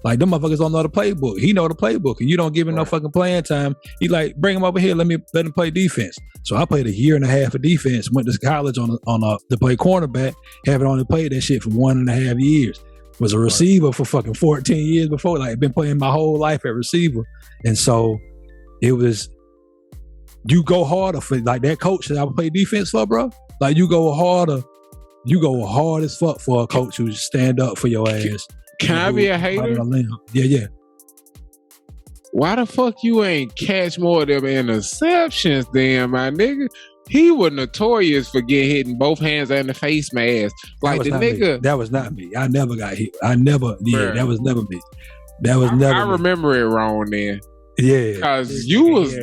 Like, them motherfuckers don't know the playbook. He know the playbook, and you don't give him no fucking playing time. He like, bring him over here, let him play defense. So I played 1.5 years of defense, went to college to play cornerback, having only played that shit for 1.5 years. Was a receiver for fucking 14 years before, like, been playing my whole life at receiver. And so it was, you go harder for, like, that coach that I would play defense for, bro. Like, you go hard as fuck for a coach who stand up for your ass. Can I be a hater? Yeah. Why the fuck you ain't catch more of them interceptions then, my nigga? He was notorious for getting hit in both hands and the face mask. Like, the nigga... Me. That was not me. I never got hit. That was never me. That was never I remember it wrong then. Yeah. Because you was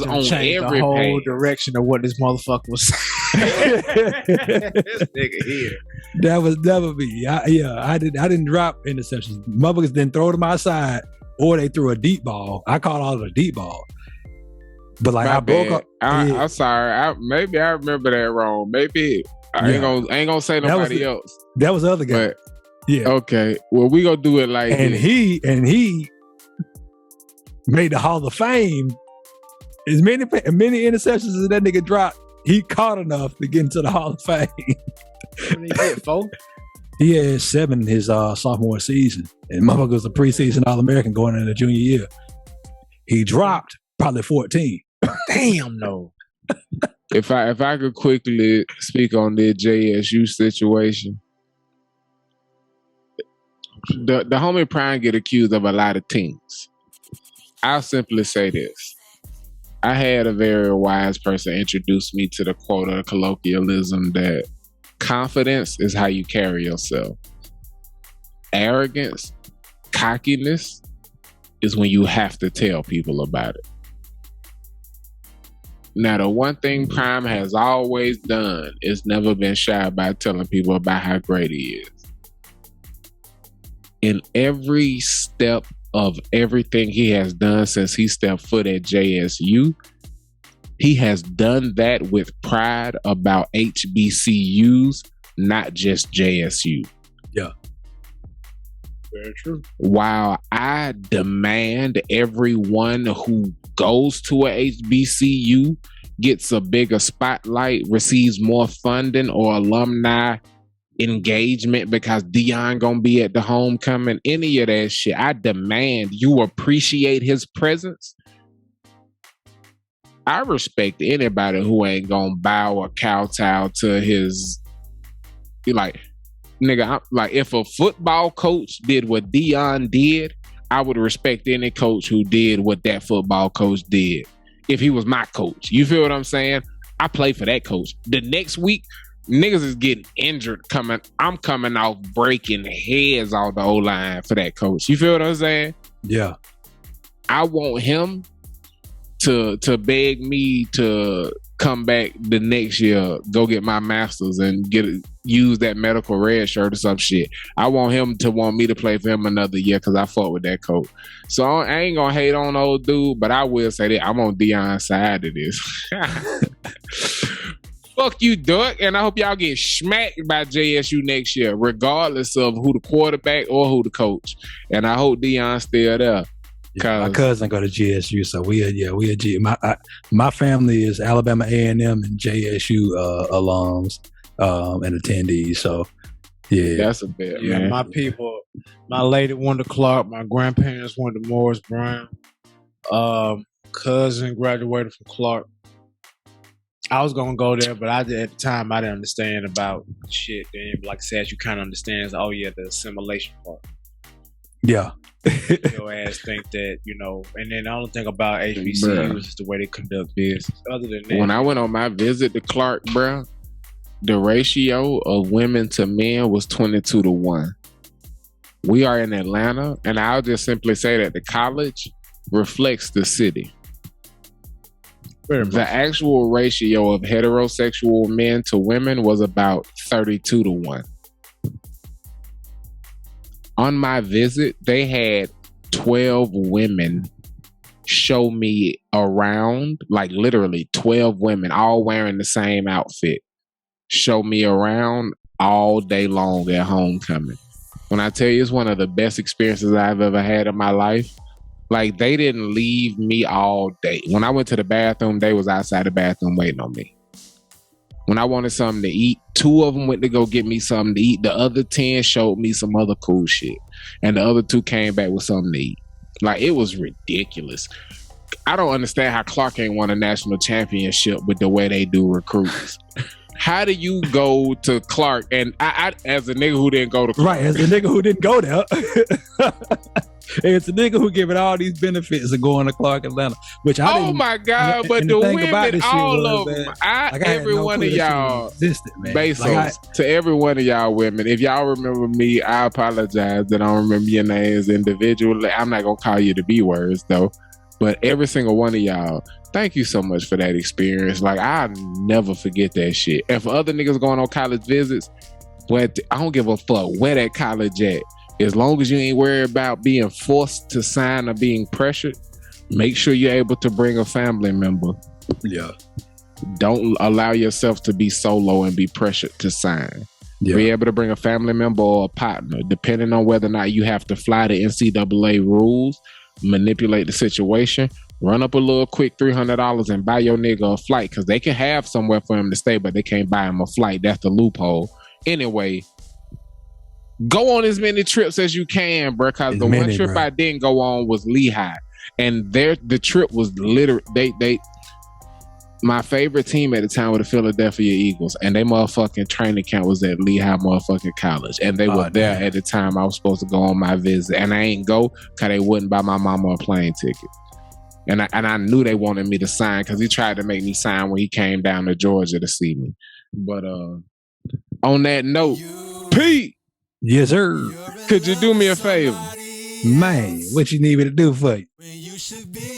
on every the whole page. direction of what this motherfucker was saying. This nigga here. That was never me. I didn't drop interceptions. Motherfuckers didn't throw to my side, or they threw a deep ball. I caught all of the deep ball. But like, I broke up. I'm sorry. Maybe I remember that wrong. Maybe I ain't gonna say nobody else. That was the other guy. But, yeah. Okay. Well, we gonna do it like and this. He made the Hall of Fame. As many interceptions as that nigga dropped, he caught enough to get into the Hall of Fame. What did he get, 4? He had 7 his sophomore season, and motherfucker was a preseason All-American going into the junior year. He dropped probably 14. Damn, no. If I could quickly speak on the JSU situation, the homie Prime get accused of a lot of things. I'll simply say this. I had a very wise person introduce me to the quote or the colloquialism that confidence is how you carry yourself. Arrogance, cockiness is when you have to tell people about it. Now, the one thing Prime has always done is never been shy about telling people about how great he is. In every step of everything he has done since he stepped foot at JSU, he has done that with pride about HBCUs, not just JSU. Yeah. Very true. While I demand everyone who goes to a HBCU gets a bigger spotlight, receives more funding or alumni engagement because Dion gonna be at the homecoming, any of that shit, I demand you appreciate his presence. I respect anybody who ain't gonna bow or kowtow to his, like, nigga, like, if a football coach did what Dion did, I would respect any coach who did what that football coach did if he was my coach. You feel what I'm saying? I play for that coach. The next week, niggas is getting injured I'm coming off breaking heads off the O-line for that coach. You feel what I'm saying? Yeah. I want him to beg me to come back the next year, go get my master's and use that medical red shirt or some shit. I want him to want me to play for him another year because I fought with that coach. So I ain't gonna hate on old dude, but I will say that I'm on Dion's side of this. Fuck you, Duck, and I hope y'all get smacked by JSU next year, regardless of who the quarterback or who the coach. And I hope Dion's still there. Yeah, my cousin go to GSU, so we are G. My family is Alabama A&M and JSU alums and attendees. So yeah, that's a bit. Yeah, man. My people, my lady went to Clark. My grandparents went to Morris Brown. Cousin graduated from Clark. I was gonna go there, but at the time I didn't understand about shit. And like I said, you kind of understand. Oh yeah, the assimilation part. Yeah. Your ass think that, you know, and then the only thing about HBCUs is the way they conduct business. Other than that, when I went on my visit to Clark, bro, the ratio of women to men was 22-1. We are in Atlanta, and I'll just simply say that the college reflects the city. The actual ratio of heterosexual men to women was about 32-1. On my visit, they had 12 women show me around, like literally 12 women, all wearing the same outfit, show me around all day long at homecoming. When I tell you it's one of the best experiences I've ever had in my life, like they didn't leave me all day. When I went to the bathroom, they was outside the bathroom waiting on me. When I wanted something to eat, 2 of them went to go get me something to eat. The other 10 showed me some other cool shit. And the other 2 came back with something to eat. Like, it was ridiculous. I don't understand how Clark ain't won a national championship with the way they do recruits. How do you go to Clark? And I as a nigga who didn't go to Clark. Right, as a nigga who didn't go there. It's a nigga who giving all these benefits of going to Clark, Atlanta, which I didn't. Oh my God! But the women, all of them, every one of y'all, Bezos, to every one of y'all women. If y'all remember me, I apologize that I don't remember your names individually. I'm not gonna call you the B words though, but every single one of y'all, thank you so much for that experience. Like, I'll never forget that shit. And for other niggas going on college visits, but I don't give a fuck where that college at. As long as you ain't worried about being forced to sign or being pressured, make sure you're able to bring a family member. Yeah. Don't allow yourself to be solo and be pressured to sign. Yeah. Be able to bring a family member or a partner, depending on whether or not you have to fly the NCAA rules, manipulate the situation, run up a little quick $300 and buy your nigga a flight, because they can have somewhere for him to stay, but they can't buy him a flight. That's the loophole. Anyway, go on as many trips as you can, bro. Because the one trip I didn't go on was Lehigh, and the trip was literally they. My favorite team at the time were the Philadelphia Eagles, and they motherfucking training camp was at Lehigh motherfucking College, and they were there at the time I was supposed to go on my visit, and I ain't go because they wouldn't buy my mama a plane ticket, and I knew they wanted me to sign because he tried to make me sign when he came down to Georgia to see me. But on that note, Pete. Yes, sir. Could you do me a favor? Man, what you need me to do for you?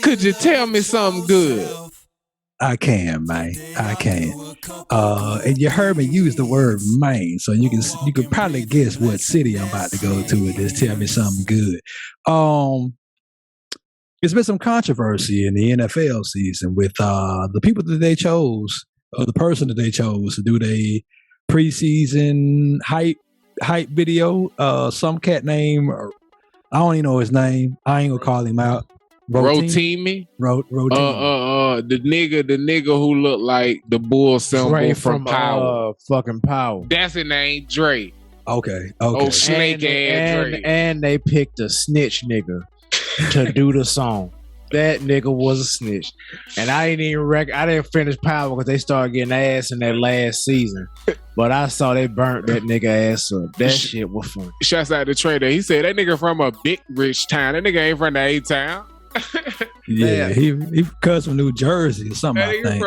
Could you tell me something good? I can, man. I can. And you heard me use the word Maine, so you can probably guess what city I'm about to go to and just tell me something good. There's been some controversy in the NFL season with the people that they chose, or the person that they chose to do their preseason hype video. Some cat name, I don't even know his name. I ain't gonna call him out. Rotimi? Rotimi. The nigga who looked like the bull symbol from Power. Fucking Power. That's his name, Dre. Okay. Oh, snake ass Dre. And they picked a snitch nigga to do the song. That nigga was a snitch. And I didn't finish Power because they started getting ass in that last season. But I saw they burnt that nigga ass up. That shit was fun. Shouts out to Trey there. He said that nigga from a big rich town. That nigga ain't from the A-town. Yeah, he comes from New Jersey or something. That nigga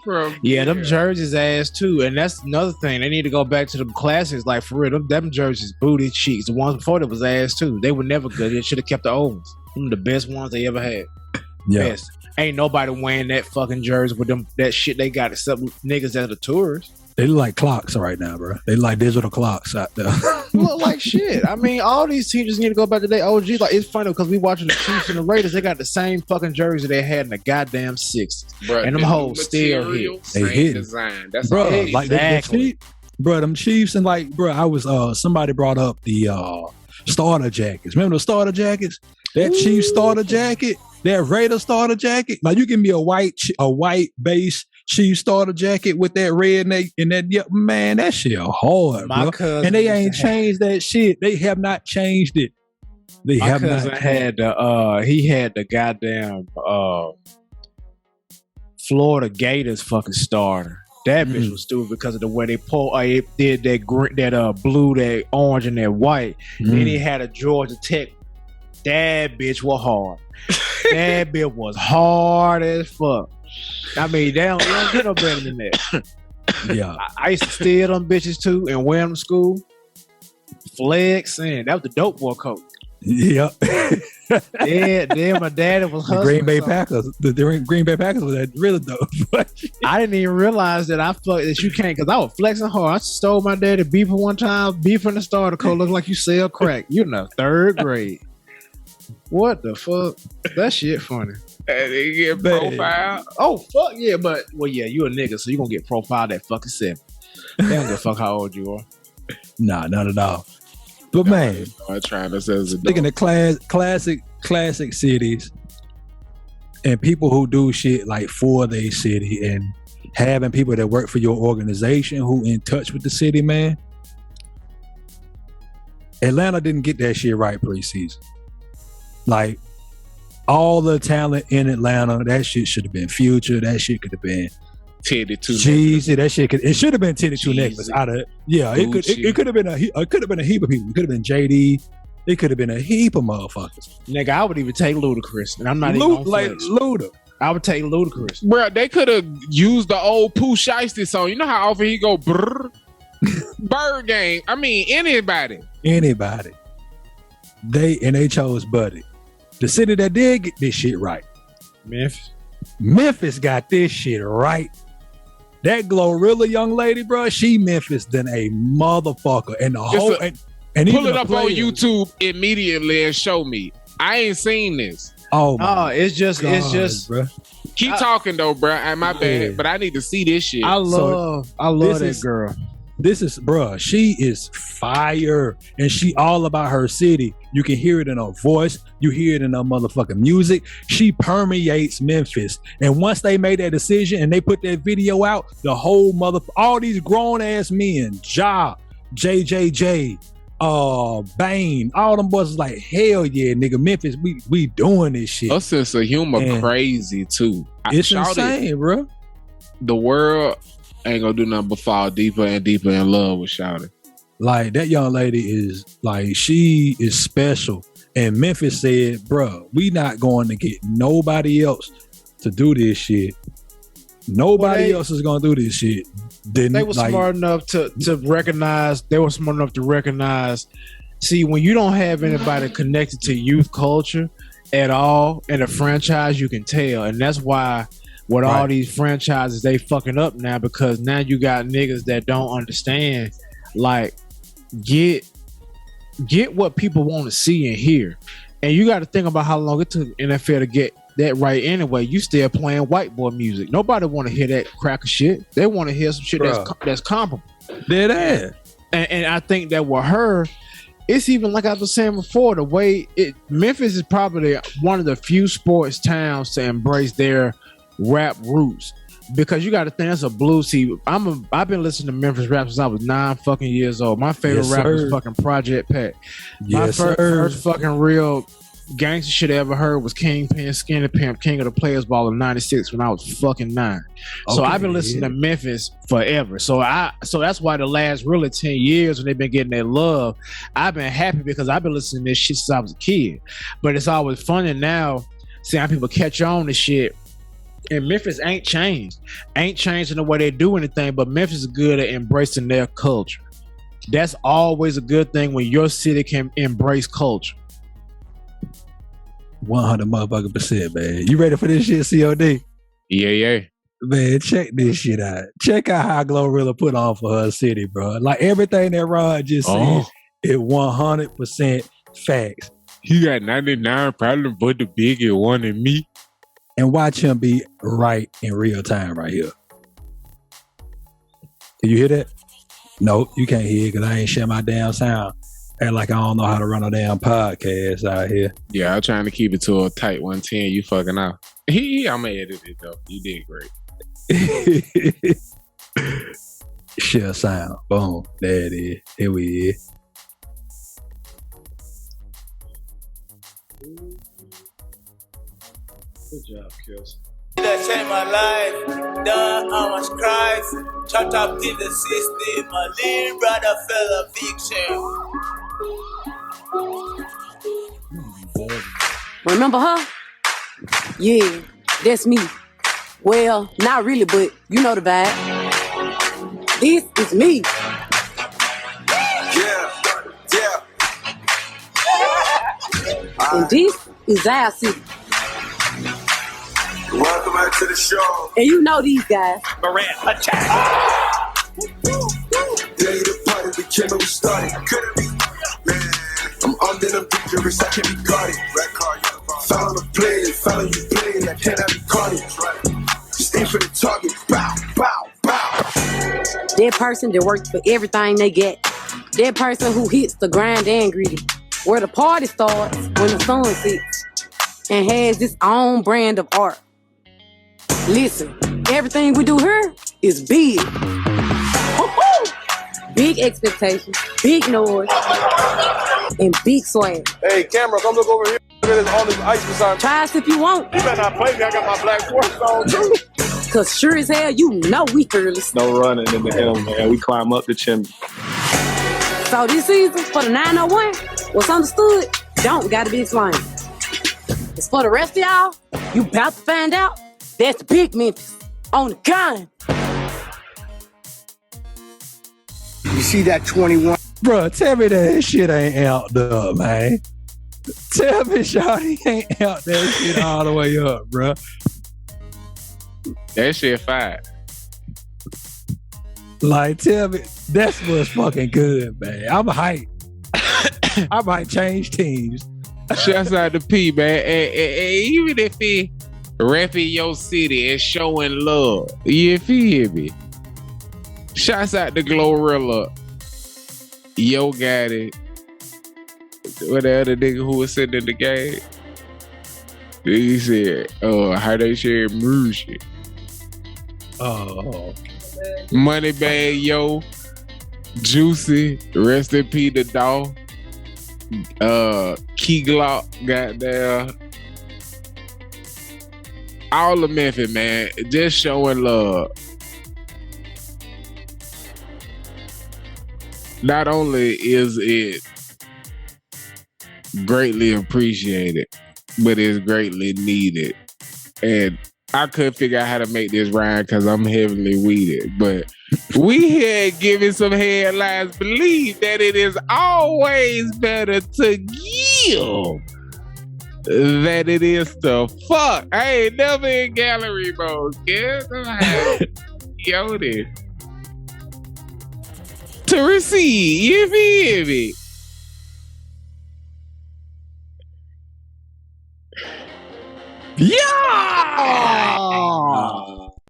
from them jerseys ass too. And that's another thing. They need to go back to them classics. Like for real, them jerseys, booty cheeks. The ones before that was ass too. They were never good. They should have kept the old ones. Them the best ones they ever had. Yeah. Best. Ain't nobody wearing that fucking jersey with them that shit they got except niggas that are tourists. They look like clocks right now, bro. They look like digital clocks out there. Look like shit. I mean, all these teams need to go back to their OG. Like, it's funny because we watching the Chiefs and the Raiders. They got the same fucking jersey they had in the goddamn 60s. Bruh, and them hoes still hit. They hit. Design. That's bro, all. like the Chiefs, bro, them Chiefs and like, bro, I was somebody brought up the starter jackets. Remember the starter jackets? That Chiefs starter jacket, that Raider starter jacket. Now you give me a white base Chiefs starter jacket with that red and that, man, that shit hard, my bro. cousin and they ain't changed that shit. They have not changed it. They my have cousin not. Had the he had the goddamn Florida Gators fucking starter. That bitch was stupid because of the way they did that blue, that orange, and that white. Then he had a Georgia Tech. That bitch was hard. That bitch was hard as fuck. I mean, they don't get no better than that. Yeah. I used to steal them bitches too and wear them to school. Flex, and that was the dope boy coat. Yep. Then my daddy was hustling. The Green Bay Packers. The Green Bay Packers was that really dope. I didn't even realize that you can't, because I was flexing hard. I stole my daddy beeper one time. Beeper in the starter coat looked like you sell crack. You know, 3rd grade. What the fuck? That shit funny. And they get profiled. Oh fuck yeah, but you a nigga, so you gonna get profiled at fucking 7. They don't give a fuck how old you are. Nah, not at all. But man, I'm trying to say speaking of classic cities and people who do shit like for their city and having people that work for your organization who in touch with the city, man. Atlanta didn't get that shit right preseason. Like, all the talent in Atlanta, that shit should have been Future. That shit could have been Titty Two. Jeezy. That shit it should have been Titty Two Necklace. It could have been a heap of people. It could have been JD. It could have been a heap of motherfuckers. Nigga, I would even take Ludacris, and I'm not even like Luda. I would take Ludacris. Bro, they could have used the old Pooh Shiesty song. You know how often he go brrr? Bird Game. I mean, anybody. They chose Buddy. The city that did get this shit right. Memphis got this shit right. That Glorilla young lady, bro, she Memphis than a motherfucker. And the whole and pull it up on YouTube immediately and show me. I ain't seen this. Oh my it's just bro. Keep talking though, bro. My bad, but I need to see this shit. I love that girl. This is, bruh, she is fire, and she all about her city. You can hear it in her voice. You hear it in her motherfucking music. She permeates Memphis. And once they made that decision and they put that video out, the whole all these grown ass men, Ja, JJJ, Bane, all them boys was like, hell yeah, nigga, Memphis, we doing this shit. Her sense of humor crazy too. It's insane, bro. The world ain't gonna do nothing but fall deeper and deeper in love with Shawty. Like, that young lady is like, she is special. And Memphis said, bro, we not going to get nobody else to do this shit. Nobody else is gonna do this shit. They were smart enough to recognize. They were smart enough to recognize. See, when you don't have anybody connected to youth culture at all in a franchise, you can tell, and that's why with all these franchises, they fucking up now because now you got niggas that don't understand. Like, get what people want to see and hear. And you got to think about how long it took NFL to get that right anyway. You still playing white boy music. Nobody want to hear that cracker shit. They want to hear some shit that's comparable. Dead ass. And I think that with her, it's even like I was saying before, the way Memphis is probably one of the few sports towns to embrace their rap roots. Because you got to think that's a blues. See, I've been listening to Memphis rap since I was 9 fucking years old. My favorite rapper is fucking Project Pat. My first fucking real gangster shit I ever heard was Kingpin, Skinny Pimp, King of the Players Ball in '96 when I was fucking 9. So I've been listening to Memphis forever. So that's why the last really 10 years when they've been getting their love, I've been happy because I've been listening to this shit since I was a kid. But it's always funny now seeing how people catch on to shit. And Memphis ain't changed in the way they do anything, but Memphis is good at embracing their culture. That's always a good thing when your city can embrace culture. 100 motherfucking %, man. You ready for this shit, C.O.D? Yeah. Man, check this shit out. Check out how Glorilla put on for her city, bro. Like everything that Ron just said, it 100% facts. He got 99 problems, but the biggest one in me. And watch him be right in real time right here. Can you hear that? No, you can't hear it because I ain't share my damn sound. Act like I don't know how to run a damn podcast out here. Yeah, I'm trying to keep it to a tight 110. You fucking out. I'm gonna edit it though. You did great. Share sound. Boom. There it is. Here we is. Good job, Kills. That changed my life, done how much Christ, chopped up to the system, my little brother fell a fiction. Remember her? Yeah, that's me. Well, not really, but you know the vibe. This is me. And this is our city. Welcome back to the show. And you know these guys. Moran, attack. Day the party, we came and we started. Couldn't be, man. I'm under them dangerous, I can't be guarded. Follow the play, follow you playing, I cannot be guarded. Just aim for the target, bow, bow, bow. That person that works for everything they get. That person who hits the grind and greedy. Where the party starts when the sun sets. And has its own brand of art. Listen, everything we do here is big. Woo-hoo! Big expectations, big noise, and big swag. Hey, camera, come look over here. Look at all this ice beside me. Try us if you want. You better not play me. I got my black force on too. Cause sure as hell, you know we fearless. No running in the hell, man. We climb up the chimney. So this season, for the 901, what's understood, don't gotta be explained. It's for the rest of y'all, you about to find out, that's Big Memphis on the gun. You see that 21? Bro, tell me that shit ain't out up, man. Tell me Shawty ain't out that shit all the way up, bro. That shit fire. Like, tell me, that's what's fucking good, man. I'm hyped. I might change teams. Shouts out to P, man. And even if he repping your city and showing love, you feel me? Shouts out to Glorilla. Yo got it. What the other nigga who was sitting in the game? He said, how they share music. Oh. Moneybag, yo. Juicy. Rest in peace, the dog. Key Glock, goddamn. All of Memphis, man. Just showing love. Not only is it greatly appreciated, but it's greatly needed. And I couldn't figure out how to make this rhyme because I'm heavily weeded. But we here giving some headlines. Believe that it is always better to give that it is the fuck. I ain't never in gallery mode, kid. C.O.D. to receive. You feel me? Yeah!